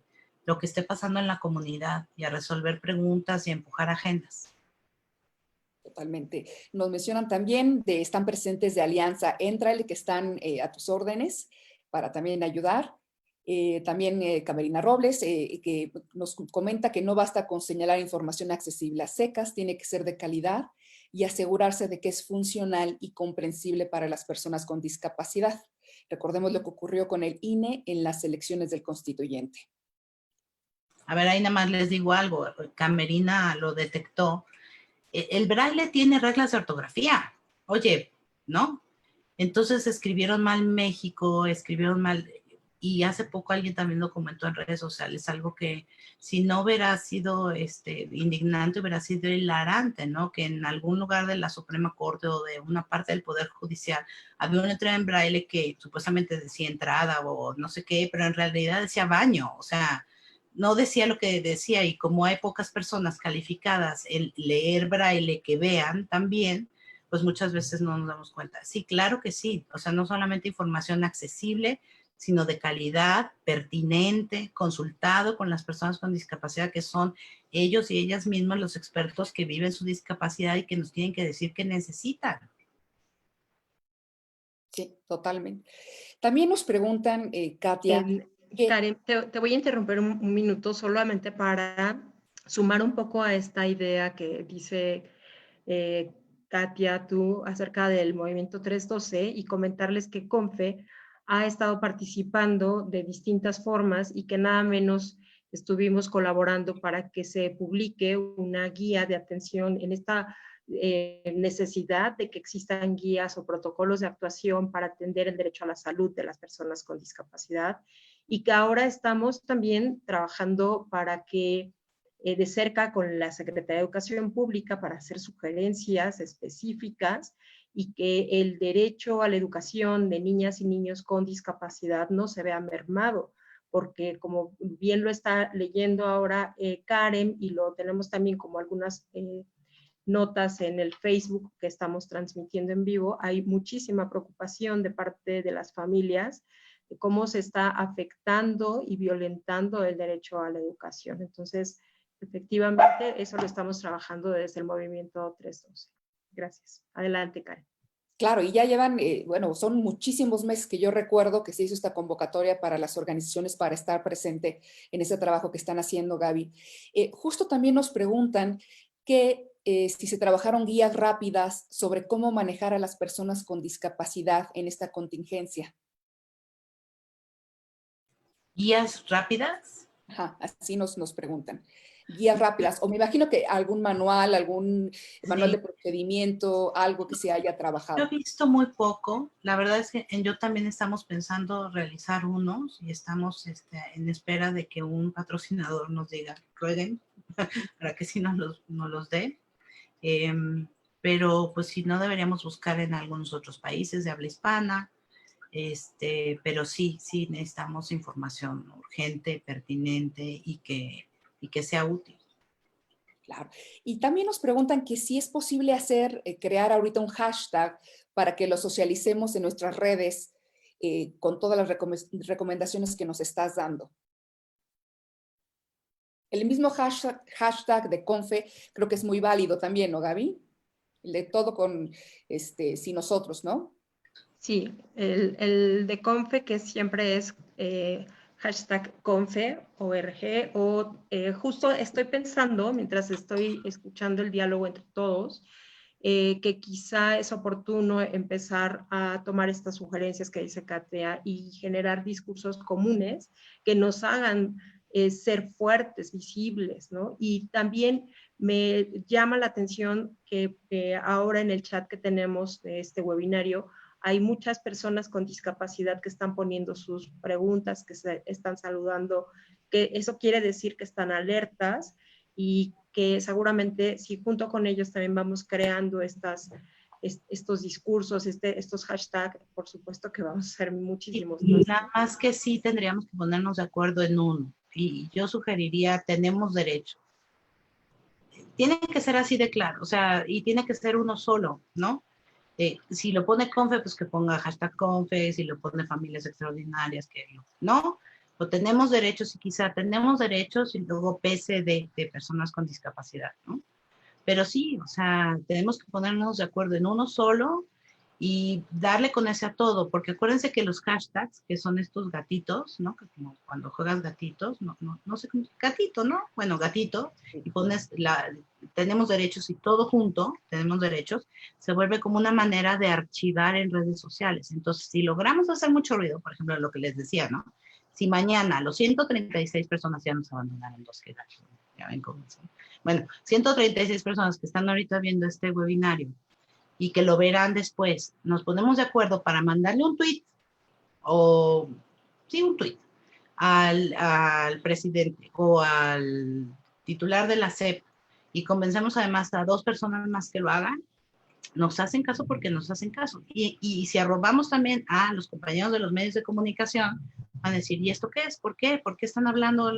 esté pasando en la comunidad y a resolver preguntas y a empujar agendas. Totalmente. Nos mencionan también están presentes de Alianza Entrale, que están a tus órdenes para también ayudar. También Camerina Robles, que nos comenta que no basta con señalar información accesible a secas, tiene que ser de calidad y asegurarse de que es funcional y comprensible para las personas con discapacidad. Recordemos lo que ocurrió con el INE en las elecciones del constituyente. A ver, ahí nada más les digo algo. Camerina lo detectó. El braille tiene reglas de ortografía. Oye, ¿no? Entonces escribieron mal México, escribieron mal, y hace poco alguien también lo comentó en redes sociales, algo que si no hubiera sido indignante, hubiera sido hilarante, ¿no? Que en algún lugar de la Suprema Corte o de una parte del Poder Judicial había una entrada en braille que supuestamente decía entrada o no sé qué, pero en realidad decía baño, o sea, no decía lo que decía, y como hay pocas personas calificadas en leer braille que vean también, pues muchas veces no nos damos cuenta. Sí, claro que sí, o sea, no solamente información accesible, sino de calidad, pertinente, consultado con las personas con discapacidad, que son ellos y ellas mismas los expertos que viven su discapacidad y que nos tienen que decir qué necesitan. Sí, totalmente. También nos preguntan, Katia, Karen, te voy a interrumpir un minuto solamente para sumar un poco a esta idea que dice Katia, tú, acerca del movimiento 312 y comentarles que CONFE ha estado participando de distintas formas y que nada menos estuvimos colaborando para que se publique una guía de atención en esta necesidad de que existan guías o protocolos de actuación para atender el derecho a la salud de las personas con discapacidad, y que ahora estamos también trabajando para que de cerca con la Secretaría de Educación Pública para hacer sugerencias específicas y que el derecho a la educación de niñas y niños con discapacidad no se vea mermado, porque como bien lo está leyendo ahora Karen, y lo tenemos también como algunas notas en el Facebook que estamos transmitiendo en vivo, hay muchísima preocupación de parte de las familias de cómo se está afectando y violentando el derecho a la educación. Entonces, efectivamente, eso lo estamos trabajando desde el movimiento 312. Gracias. Adelante, Karen. Claro, y ya llevan, bueno, son muchísimos meses que yo recuerdo que se hizo esta convocatoria para las organizaciones para estar presente en ese trabajo que están haciendo, Gaby. Justo también nos preguntan que si se trabajaron guías rápidas sobre cómo manejar a las personas con discapacidad en esta contingencia. ¿Guías rápidas? Ajá, así nos preguntan. Guías rápidas, o me imagino que algún manual Sí. de procedimiento, algo que se haya Yo trabajado. he visto muy poco. La verdad es que yo también estamos pensando realizar unos y estamos en espera de que un patrocinador nos diga, rueguen, para que sí nos los dé. Pero pues si no, deberíamos buscar en algunos otros países de habla hispana. Pero sí necesitamos información urgente, pertinente y que sea útil. Claro. Y también nos preguntan que si es posible crear ahorita un hashtag para que lo socialicemos en nuestras redes con todas las recomendaciones que nos estás dando. El mismo hashtag de Confe creo que es muy válido también, ¿no, Gaby? El de todo con, sí, nosotros, ¿no? Sí, el de Confe, que siempre es hashtag Confe, ORG, o justo estoy pensando, mientras estoy escuchando el diálogo entre todos, que quizá es oportuno empezar a tomar estas sugerencias que dice Katia y generar discursos comunes que nos hagan ser fuertes, visibles, ¿no? Y también me llama la atención que ahora en el chat que tenemos de este webinario, hay muchas personas con discapacidad que están poniendo sus preguntas, que se están saludando, que eso quiere decir que están alertas y que seguramente si junto con ellos también vamos creando estos discursos, estos hashtags, por supuesto que vamos a hacer muchísimos. Y nada más que sí tendríamos que ponernos de acuerdo en uno. Y yo sugeriría, tenemos derecho. Tiene que ser así de claro, o sea, y tiene que ser uno solo, ¿no? Si lo pone Confe, pues que ponga hashtag Confe, si lo pone familias extraordinarias, ¿no? O tenemos derechos y quizá tenemos derechos y luego pese de personas con discapacidad, ¿no? Pero sí, o sea, tenemos que ponernos de acuerdo en uno solo y darle con ese a todo, porque acuérdense que los hashtags, que son estos gatitos, ¿no? Que como cuando juegas gatitos, no sé cómo, gatito, ¿no? Bueno, gatito, y pones tenemos derechos y todo junto, tenemos derechos, se vuelve como una manera de archivar en redes sociales. Entonces, si logramos hacer mucho ruido, por ejemplo, lo que les decía, ¿no? Si mañana los 136 personas ya nos abandonaron dos que ya ven cómo son. Bueno, 136 personas que están ahorita viendo este webinario y que lo verán después, nos ponemos de acuerdo para mandarle un tweet un tweet al presidente o al titular de la SEP y convencemos además a 2 personas más que lo hagan, nos hacen caso porque nos hacen caso. Y si arrobamos también a los compañeros de los medios de comunicación, van a decir, ¿y esto qué es? ¿Por qué? ¿Por qué están hablando?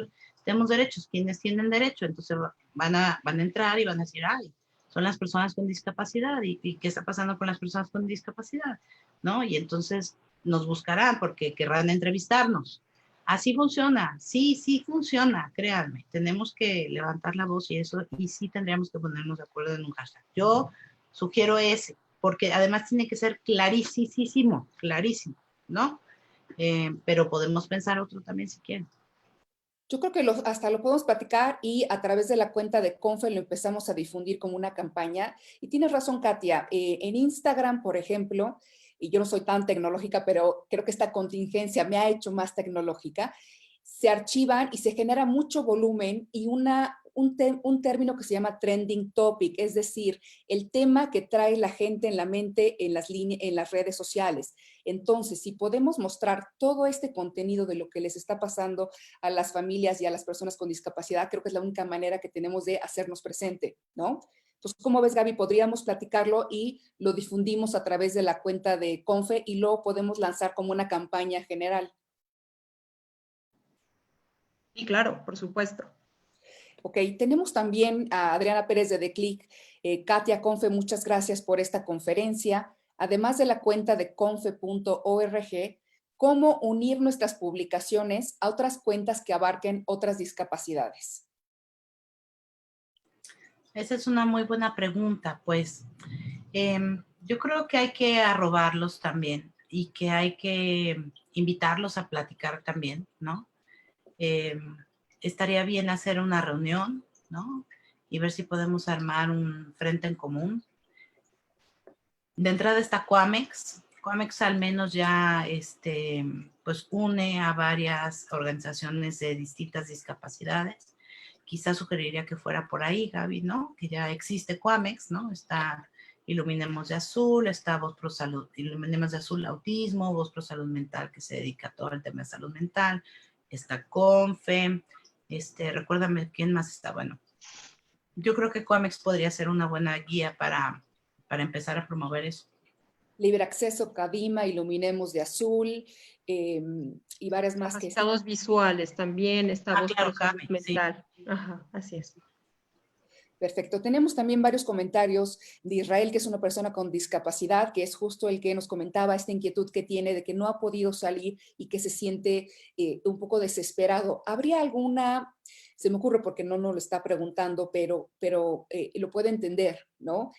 Tenemos derechos. ¿Quiénes tienen derecho? Entonces van a entrar y van a decir, ay, son las personas con discapacidad. ¿Y qué está pasando con las personas con discapacidad? ¿No? Y entonces nos buscarán porque querrán entrevistarnos. Así funciona. Sí funciona, créanme. Tenemos que levantar la voz y sí tendríamos que ponernos de acuerdo en un hashtag. Yo sugiero ese, porque además tiene que ser clarísimo, ¿no? Pero podemos pensar otro también si quieren. Yo creo que hasta lo podemos platicar y a través de la cuenta de Confe lo empezamos a difundir como una campaña. Y tienes razón, Katia, en Instagram, por ejemplo, y yo no soy tan tecnológica, pero creo que esta contingencia me ha hecho más tecnológica, se archivan y se genera mucho volumen y una un término que se llama trending topic, es decir, el tema que trae la gente en la mente en las redes sociales. Entonces, si podemos mostrar todo este contenido de lo que les está pasando a las familias y a las personas con discapacidad, creo que es la única manera que tenemos de hacernos presente, ¿no? Entonces, ¿cómo ves, Gaby? Podríamos platicarlo y lo difundimos a través de la cuenta de Confe y luego podemos lanzar como una campaña general. Sí, claro, por supuesto. Ok, tenemos también a Adriana Pérez de The Click. Katia, Confe, muchas gracias por esta conferencia. Además de la cuenta de confe.org, ¿cómo unir nuestras publicaciones a otras cuentas que abarquen otras discapacidades? Esa es una muy buena pregunta, pues yo creo que hay que arrobarlos también y que hay que invitarlos a platicar también, ¿no? Estaría bien hacer una reunión, ¿no? Y ver si podemos armar un frente en común. De entrada está Coamex. Coamex al menos ya pues une a varias organizaciones de distintas discapacidades. Quizás sugeriría que fuera por ahí, Gaby, ¿no? Que ya existe Coamex, ¿no? Está Iluminemos de Azul, está Voz Pro Salud, Iluminemos de Azul Autismo, Voz Pro Salud Mental, que se dedica a todo el tema de salud mental. Está Confe, recuérdame quién más está. Bueno, yo creo que Coamex podría ser una buena guía para empezar a promover eso. Libre Acceso, Cadima, Iluminemos de Azul y varias más que... Estados visuales también, esta Voz claro, Pro Salud Cami, Mental. Sí. Ajá, así es. Perfecto. Tenemos también varios comentarios de Israel, que es una persona con discapacidad, que es justo el que nos comentaba esta inquietud que tiene de que no ha podido salir y que se siente un poco desesperado. ¿Habría alguna, se me ocurre porque no nos lo está preguntando, pero lo puede entender, ¿no?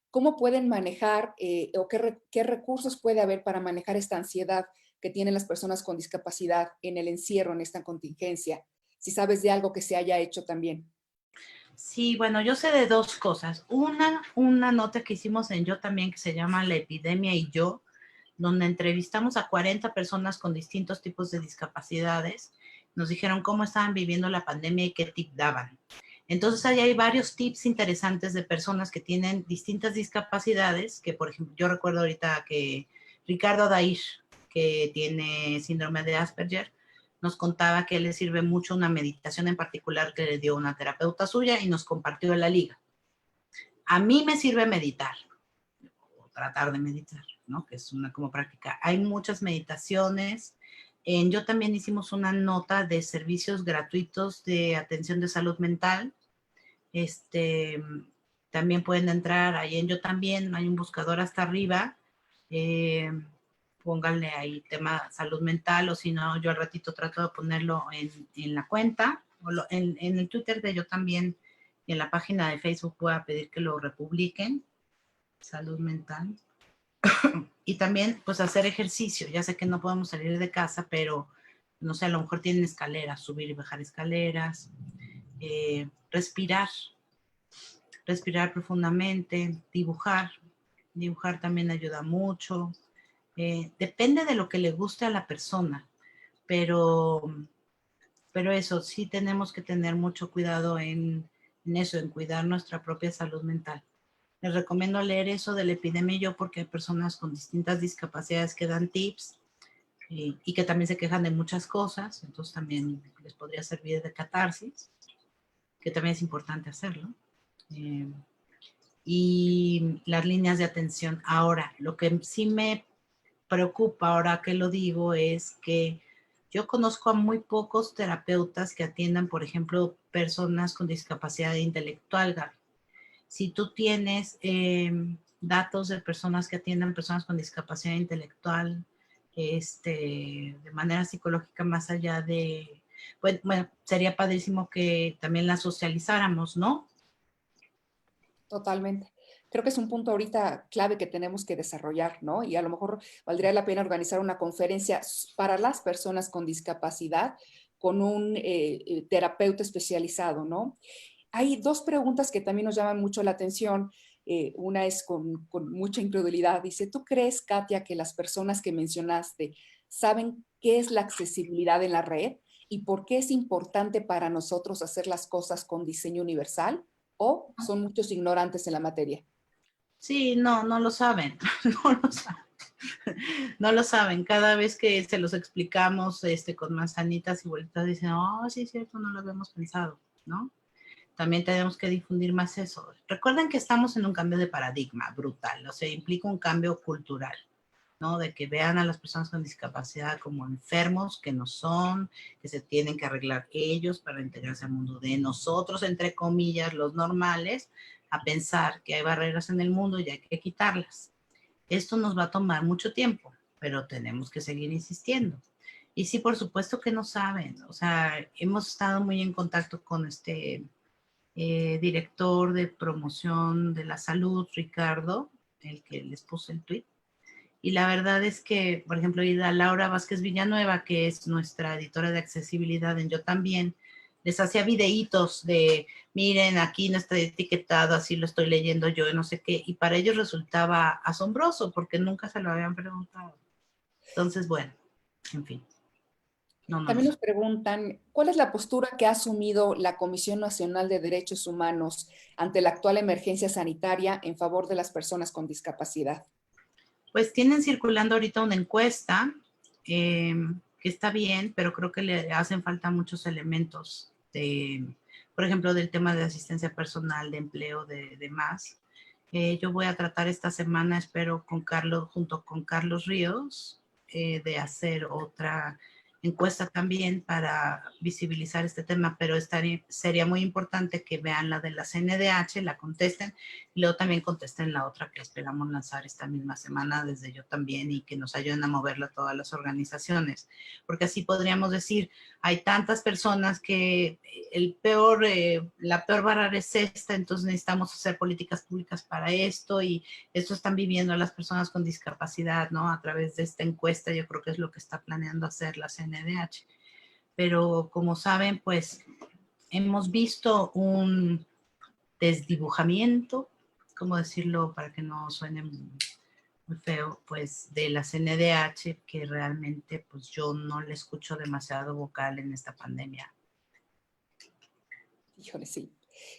¿Cómo pueden manejar o qué recursos puede haber para manejar esta ansiedad que tienen las personas con discapacidad en el encierro, en esta contingencia? Si sabes de algo que se haya hecho también. Sí, bueno, yo sé de dos cosas. Una nota que hicimos en Yo también, que se llama La epidemia y yo, donde entrevistamos a 40 personas con distintos tipos de discapacidades. Nos dijeron cómo estaban viviendo la pandemia y qué tip daban. Entonces, ahí hay varios tips interesantes de personas que tienen distintas discapacidades, que por ejemplo, yo recuerdo ahorita que Ricardo Daish, que tiene síndrome de Asperger, nos contaba que le sirve mucho una meditación en particular que le dio una terapeuta suya y nos compartió la liga. A mí me sirve meditar, o tratar de meditar, ¿no? Que es una como práctica. Hay muchas meditaciones. Yo también hicimos una nota de servicios gratuitos de atención de salud mental. También pueden entrar ahí en Yo también, hay un buscador hasta arriba. Pónganle ahí tema salud mental, o si no, yo al ratito trato de ponerlo en la cuenta, o en el Twitter de Yo también, y en la página de Facebook voy a pedir que lo republiquen, salud mental. Y también, pues, hacer ejercicio. Ya sé que no podemos salir de casa, pero, no sé, a lo mejor tienen escaleras, subir y bajar escaleras, respirar profundamente, dibujar también ayuda mucho. Depende de lo que le guste a la persona, pero eso sí tenemos que tener mucho cuidado en eso, en cuidar nuestra propia salud mental. Les recomiendo leer eso de la epidemia yo, porque hay personas con distintas discapacidades que dan tips y que también se quejan de muchas cosas, entonces también les podría servir de catarsis, que también es importante hacerlo. Y las líneas de atención. Ahora, lo que sí me preocupa ahora que lo digo es que yo conozco a muy pocos terapeutas que atiendan, por ejemplo, personas con discapacidad intelectual, Gaby. Si tú tienes datos de personas que atiendan personas con discapacidad intelectual de manera psicológica, más allá de, bueno, sería padrísimo que también la socializáramos, ¿no? Totalmente. Creo que es un punto ahorita clave que tenemos que desarrollar, ¿no? Y a lo mejor valdría la pena organizar una conferencia para las personas con discapacidad con un terapeuta especializado, ¿no? Hay dos preguntas que también nos llaman mucho la atención. Una es con mucha incredulidad. Dice, ¿tú crees, Katia, que las personas que mencionaste saben qué es la accesibilidad en la red? y por qué es importante para nosotros hacer las cosas con diseño universal, o son muchos ignorantes en la materia? Sí, no lo saben, no lo saben. No lo saben. Cada vez que se los explicamos con manzanitas y vueltas, dicen, oh, sí, es cierto, no lo habíamos pensado, ¿no? También tenemos que difundir más eso. Recuerden que estamos en un cambio de paradigma brutal, o sea, implica un cambio cultural, ¿no? De que vean a las personas con discapacidad como enfermos, que no son, que se tienen que arreglar ellos para integrarse al mundo de nosotros, entre comillas, los normales, a pensar que hay barreras en el mundo y hay que quitarlas. Esto nos va a tomar mucho tiempo, pero tenemos que seguir insistiendo. Y sí, por supuesto que no saben. O sea, hemos estado muy en contacto con director de promoción de la salud, Ricardo, el que les puse el tweet. Y la verdad es que, por ejemplo, Laura Vázquez Villanueva, que es nuestra editora de accesibilidad en Yo También, les hacía videitos de, miren, aquí no está etiquetado, así lo estoy leyendo yo, no sé qué, y para ellos resultaba asombroso porque nunca se lo habían preguntado. Entonces, bueno, en fin. También nos preguntan, ¿cuál es la postura que ha asumido la Comisión Nacional de Derechos Humanos ante la actual emergencia sanitaria en favor de las personas con discapacidad? Pues tienen circulando ahorita una encuesta que está bien, pero creo que le hacen falta muchos elementos por ejemplo, del tema de asistencia personal, de empleo, de demás. Yo voy a tratar esta semana, espero, junto con Carlos Ríos, de hacer otra encuesta también para visibilizar este tema, pero sería muy importante que vean la de la CNDH, la contesten, y luego también contesten la otra que esperamos lanzar esta misma semana desde Yo También, y que nos ayuden a moverla a todas las organizaciones, porque así podríamos decir, hay tantas personas que la peor barrera es esta, entonces necesitamos hacer políticas públicas para esto, y esto están viviendo las personas con discapacidad, ¿no? A través de esta encuesta, yo creo que es lo que está planeando hacer la CNDH. Pero como saben, pues hemos visto un desdibujamiento, ¿cómo decirlo para que no suene muy feo? Pues de la CNDH, que realmente pues yo no le escucho demasiado vocal en esta pandemia. Híjole, sí.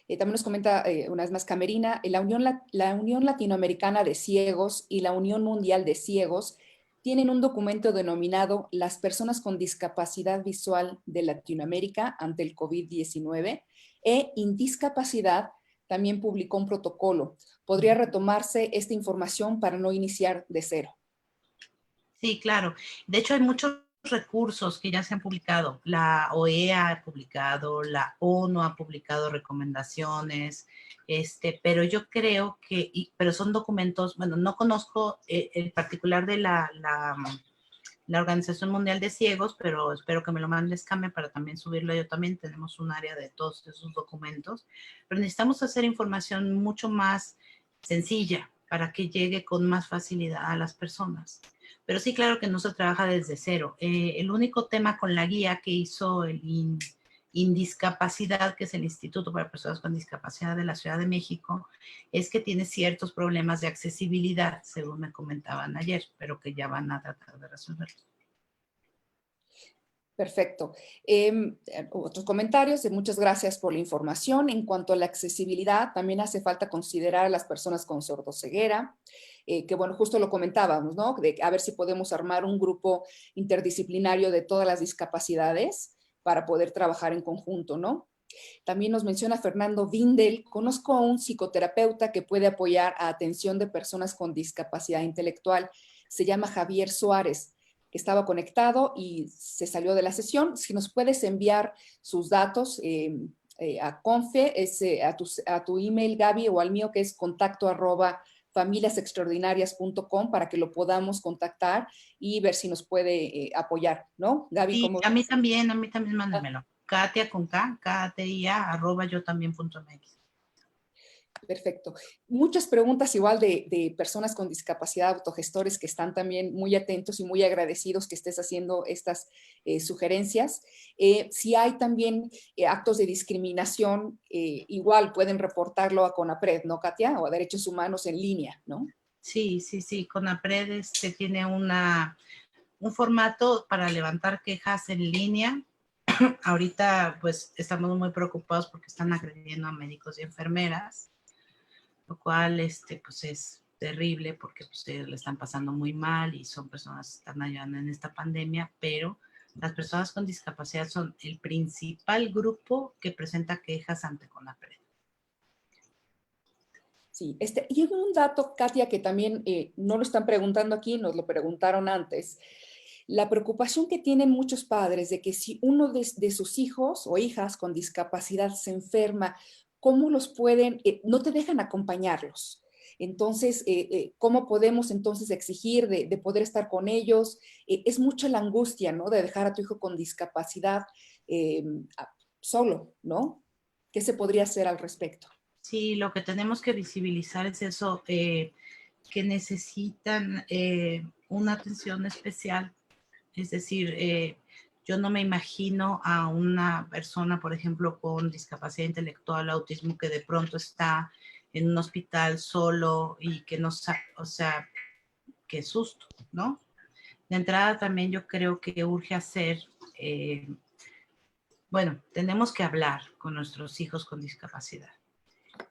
También nos comenta una vez más Camerina, la Unión Latinoamericana de Ciegos y la Unión Mundial de Ciegos tienen un documento denominado Las personas con discapacidad visual de Latinoamérica ante el COVID-19, e Indiscapacidad también publicó un protocolo. ¿Podría retomarse esta información para no iniciar de cero? Sí, claro. De hecho, hay muchos recursos que ya se han publicado. La OEA ha publicado, la ONU ha publicado recomendaciones, pero yo creo que, pero son documentos, bueno, no conozco el particular de la Organización Mundial de Ciegos, pero espero que me lo mandes, Came, para también subirlo. Yo también tenemos un área de todos esos documentos, pero necesitamos hacer información mucho más sencilla para que llegue con más facilidad a las personas. Pero sí, claro que no se trabaja desde cero. El único tema con la guía que hizo el Indiscapacidad, que es el Instituto para Personas con Discapacidad de la Ciudad de México, es que tiene ciertos problemas de accesibilidad, según me comentaban ayer, pero que ya van a tratar de resolverlos. Perfecto. Otros comentarios. Muchas gracias por la información. En cuanto a la accesibilidad, también hace falta considerar a las personas con sordoceguera, que bueno, justo lo comentábamos, ¿no? De a ver si podemos armar un grupo interdisciplinario de todas las discapacidades para poder trabajar en conjunto, ¿no? También nos menciona Fernando Vindel, conozco a un psicoterapeuta que puede apoyar a atención de personas con discapacidad intelectual. Se llama Javier Suárez, que estaba conectado y se salió de la sesión. Si nos puedes enviar sus datos a Confe, a tu email, Gaby, o al mío, que es contacto@familiasextraordinarias.com, para que lo podamos contactar y ver si nos puede apoyar, ¿no? Gaby, sí, ¿cómo? a mí también mándenmelo. Katia con K, KATIA, @yotambién.mx. Perfecto. Muchas preguntas igual de personas con discapacidad, autogestores, que están también muy atentos y muy agradecidos que estés haciendo estas sugerencias. Si hay también actos de discriminación, igual pueden reportarlo a CONAPRED, ¿no, Katia? O a Derechos Humanos en línea, ¿no? Sí. CONAPRED tiene un formato para levantar quejas en línea. Ahorita pues estamos muy preocupados porque están agrediendo a médicos y enfermeras, lo cual pues es terrible porque pues, le están pasando muy mal y son personas que están ayudando en esta pandemia, pero las personas con discapacidad son el principal grupo que presenta quejas ante CONAPRED. Sí, y hay un dato, Katia, que también no lo están preguntando aquí, nos lo preguntaron antes. La preocupación que tienen muchos padres de que si uno de sus hijos o hijas con discapacidad se enferma, ¿cómo los pueden, no te dejan acompañarlos? Entonces, ¿cómo podemos entonces exigir de poder estar con ellos? Es mucha la angustia, ¿no? De dejar a tu hijo con discapacidad solo, ¿no? ¿Qué se podría hacer al respecto? Sí, lo que tenemos que visibilizar es eso, que necesitan una atención especial. Es decir, yo no me imagino a una persona, por ejemplo, con discapacidad intelectual, autismo, que de pronto está en un hospital solo y que no sabe, o sea, qué susto, ¿no? De entrada también yo creo que urge hacer, bueno, tenemos que hablar con nuestros hijos con discapacidad.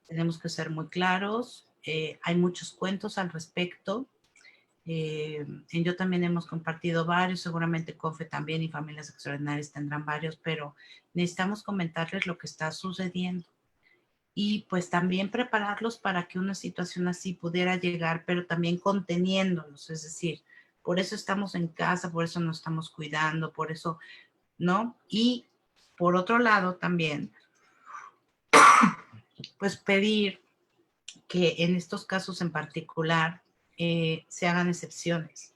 Tenemos que ser muy claros. Hay muchos cuentos al respecto. Yo también hemos compartido varios, seguramente CONFE también y Familias Extraordinarias tendrán varios, pero necesitamos comentarles lo que está sucediendo y pues también prepararlos para que una situación así pudiera llegar, pero también conteniéndolos, es decir, por eso estamos en casa, por eso nos estamos cuidando, por eso, ¿no? Y por otro lado también, pues pedir que en estos casos en particular se hagan excepciones.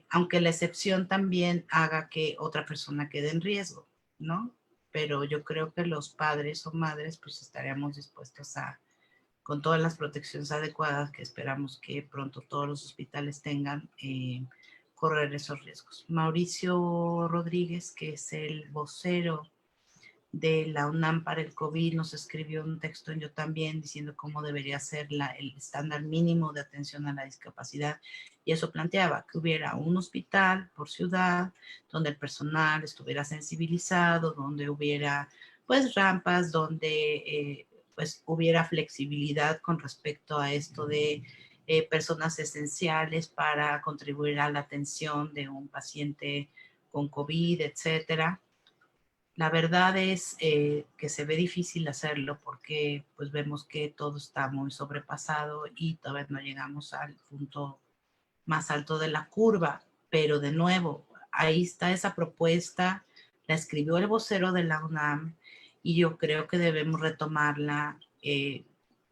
Aunque la excepción también haga que otra persona quede en riesgo, ¿no? Pero yo creo que los padres o madres pues estaríamos dispuestos a, con todas las protecciones adecuadas que esperamos que pronto todos los hospitales tengan, correr esos riesgos. Mauricio Rodríguez, que es el vocero de la UNAM para el COVID, nos escribió un texto en Yo También diciendo cómo debería ser el estándar mínimo de atención a la discapacidad. Y eso planteaba que hubiera un hospital por ciudad, donde el personal estuviera sensibilizado, donde hubiera pues rampas, donde pues hubiera flexibilidad con respecto a esto de personas esenciales para contribuir a la atención de un paciente con COVID, etcétera. La verdad es que se ve difícil hacerlo porque pues vemos que todo está muy sobrepasado y todavía no llegamos al punto más alto de la curva. Pero de nuevo, ahí está esa propuesta, la escribió el vocero de la UNAM y yo creo que debemos retomarla.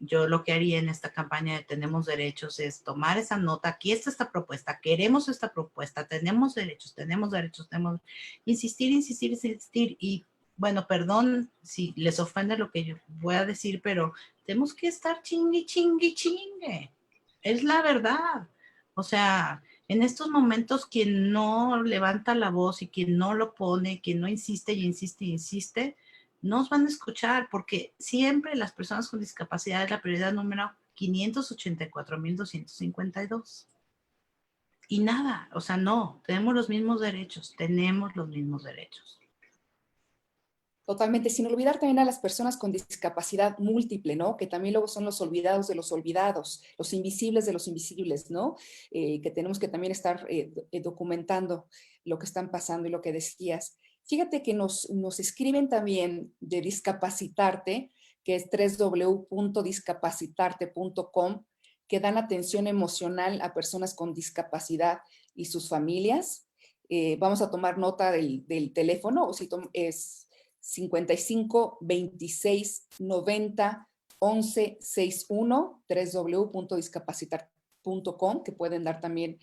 Yo lo que haría en esta campaña de Tenemos Derechos es tomar esa nota, aquí está esta propuesta, queremos esta propuesta, tenemos derechos, insistir, insistir, insistir. Y bueno, perdón si les ofende lo que yo voy a decir, pero tenemos que estar chingue, chingue, chingue. Es la verdad. O sea, en estos momentos quien no levanta la voz y quien no lo pone, quien no insiste y insiste y insiste, no os van a escuchar porque siempre las personas con discapacidad es la prioridad número 584,252. Y nada, o sea, no, tenemos los mismos derechos. Totalmente, sin olvidar también a las personas con discapacidad múltiple, ¿no? Que también luego son los olvidados de los olvidados, los invisibles de los invisibles, ¿no? Que tenemos que también estar documentando lo que están pasando y lo que decías. Fíjate que nos escriben también de Discapacitarte, que es www.discapacitarte.com, que dan atención emocional a personas con discapacidad y sus familias. Vamos a tomar nota del teléfono, o si es 55 26 90 11 61, www.discapacitar.com, que pueden dar también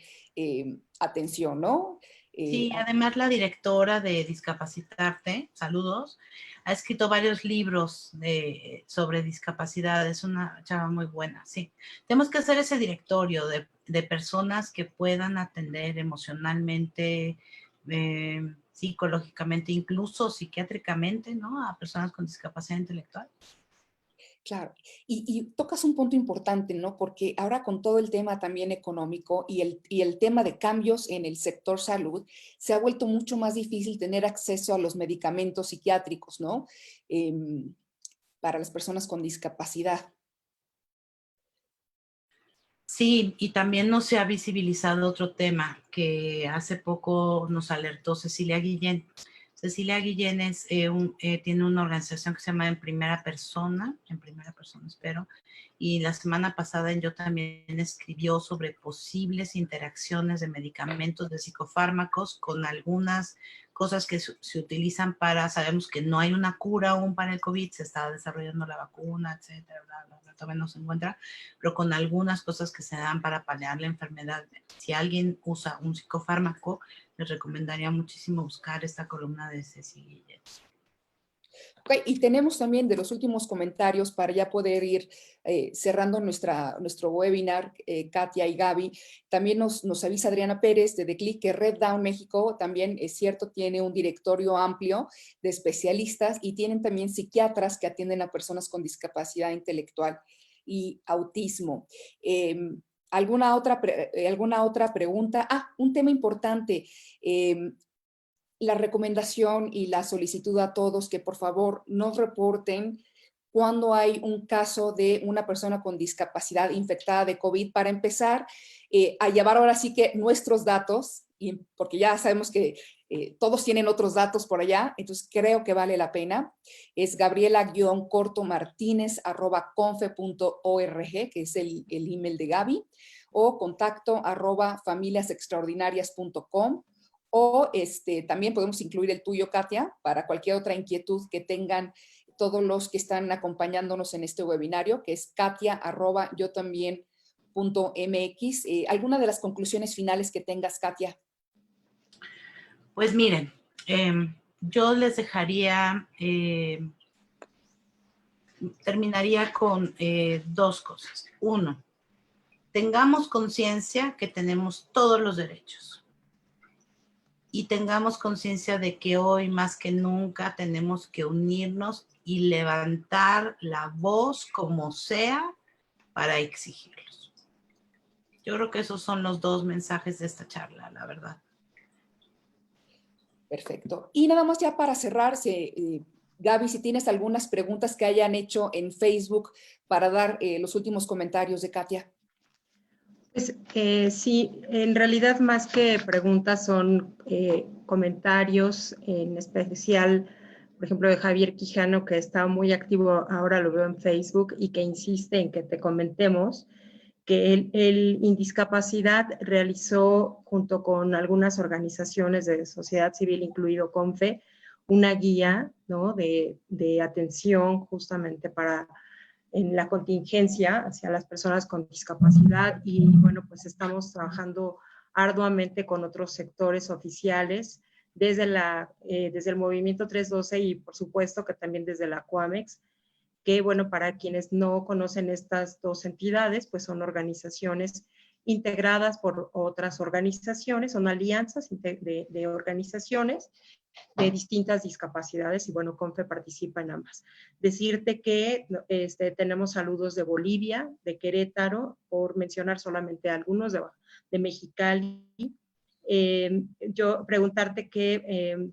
atención, ¿no? Sí, además la directora de Discapacitarte, saludos, ha escrito varios libros sobre discapacidad, es una chava muy buena, sí. Tenemos que hacer ese directorio de personas que puedan atender emocionalmente, psicológicamente, incluso psiquiátricamente, ¿no? A personas con discapacidad intelectual. Claro, y tocas un punto importante, ¿no? Porque ahora con todo el tema también económico y el tema de cambios en el sector salud, se ha vuelto mucho más difícil tener acceso a los medicamentos psiquiátricos, ¿no? Para las personas con discapacidad. Sí, y también no se ha visibilizado otro tema que hace poco nos alertó Cecilia Guillén. Cecilia Guillén tiene una organización que se llama En Primera Persona, espero, y la semana pasada Yo También escribió sobre posibles interacciones de medicamentos, de psicofármacos, con algunas cosas que se utilizan sabemos que no hay una cura aún para el COVID, se está desarrollando la vacuna, etcétera, bla, bla, bla, todavía no se encuentra, pero con algunas cosas que se dan para paliar la enfermedad. Si alguien usa un psicofármaco, les recomendaría muchísimo buscar esta columna de Cecilia. Okay, y tenemos también de los últimos comentarios para ya poder ir cerrando nuestro webinar, Katia y Gaby. También nos avisa Adriana Pérez de The Click que Red Down México también, es cierto, tiene un directorio amplio de especialistas y tienen también psiquiatras que atienden a personas con discapacidad intelectual y autismo. ¿Alguna otra pregunta? Un tema importante. La recomendación y la solicitud a todos que por favor nos reporten cuando hay un caso de una persona con discapacidad infectada de COVID para empezar a llevar ahora sí que nuestros datos, porque ya sabemos que todos tienen otros datos por allá, entonces creo que vale la pena. Es gabriela-cortomartinez@confe.org, que es el email de Gaby, o contacto@familiasextraordinarias.com. O también podemos incluir el tuyo, Katia, para cualquier otra inquietud que tengan todos los que están acompañándonos en este webinario, que es katia@yotambien.mx. ¿Alguna de las conclusiones finales que tengas, Katia? Pues miren, yo les dejaría, terminaría con dos cosas. Uno, tengamos conciencia que tenemos todos los derechos. Y tengamos conciencia de que hoy más que nunca tenemos que unirnos y levantar la voz como sea para exigirlos. Yo creo que esos son los dos mensajes de esta charla, la verdad. Perfecto. Y nada más ya para cerrar, Gaby, si tienes algunas preguntas que hayan hecho en Facebook para dar los últimos comentarios de Katia. Pues, sí, en realidad más que preguntas son comentarios, en especial, por ejemplo, de Javier Quijano, que está muy activo, ahora lo veo en Facebook, y que insiste en que te comentemos que el Indiscapacidad realizó, junto con algunas organizaciones de sociedad civil, incluido CONFE, una guía, ¿no?, de atención justamente para en la contingencia hacia las personas con discapacidad, y bueno, pues estamos trabajando arduamente con otros sectores oficiales desde el Movimiento 312 y por supuesto que también desde la COAMEX, que bueno, para quienes no conocen estas dos entidades, pues son organizaciones integradas por otras organizaciones, son alianzas de organizaciones de distintas discapacidades y bueno, CONFE participa en ambas. Decirte que tenemos saludos de Bolivia, de Querétaro, por mencionar solamente algunos, de Mexicali. Yo preguntarte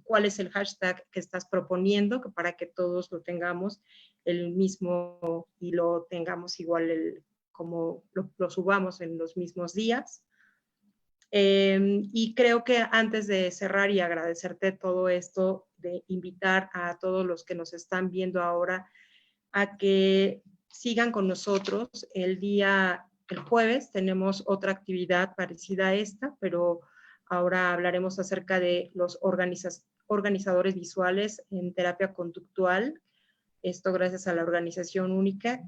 cuál es el hashtag que estás proponiendo, que para que todos lo tengamos el mismo y lo tengamos igual como lo subamos en los mismos días. Y creo que antes de cerrar y agradecerte todo esto, de invitar a todos los que nos están viendo ahora a que sigan con nosotros. El jueves tenemos otra actividad parecida a esta, pero ahora hablaremos acerca de los organizadores visuales en terapia conductual. Esto gracias a la organización única.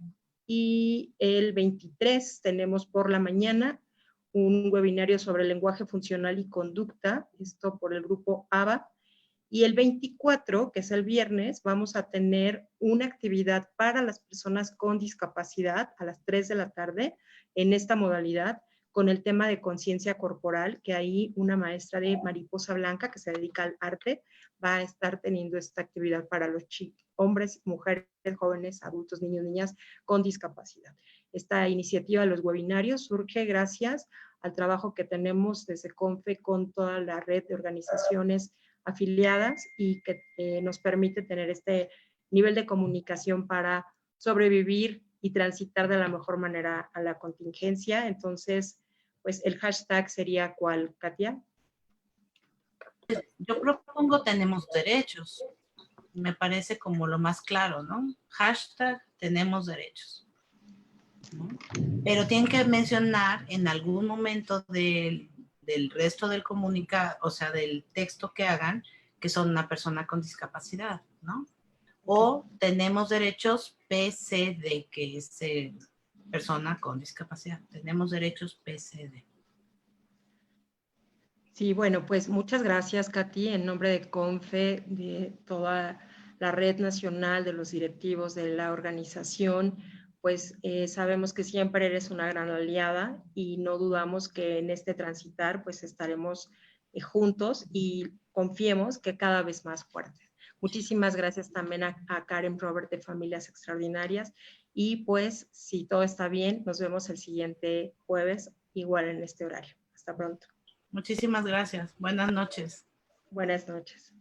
Y el 23 tenemos por la mañana un webinario sobre lenguaje funcional y conducta, esto por el grupo ABA. Y el 24, que es el viernes, vamos a tener una actividad para las personas con discapacidad a las 3 de la tarde en esta modalidad con el tema de conciencia corporal, que ahí una maestra de Mariposa Blanca, que se dedica al arte, va a estar teniendo esta actividad para los hombres, mujeres, jóvenes, adultos, niños, niñas con discapacidad. Esta iniciativa de los webinarios surge gracias al trabajo que tenemos desde CONFE con toda la red de organizaciones afiliadas y que nos permite tener este nivel de comunicación para sobrevivir y transitar de la mejor manera a la contingencia. Entonces, pues el hashtag sería ¿cuál, Katia? Yo propongo tenemos derechos. Me parece como lo más claro, ¿no? Hashtag tenemos derechos, ¿no? Pero tienen que mencionar en algún momento del resto del comunicado, o sea, del texto que hagan, que son una persona con discapacidad, ¿no? O tenemos derechos PCD, que es persona con discapacidad. Tenemos derechos PCD. Sí, bueno, pues muchas gracias, Katy, en nombre de CONFE, de toda la red nacional de los directivos de la organización. Pues sabemos que siempre eres una gran aliada y no dudamos que en este transitar pues estaremos juntos y confiemos que cada vez más fuertes. Muchísimas gracias también a Karen Robert de Familias Extraordinarias y pues si todo está bien, nos vemos el siguiente jueves igual en este horario. Hasta pronto. Muchísimas gracias. Buenas noches. Buenas noches.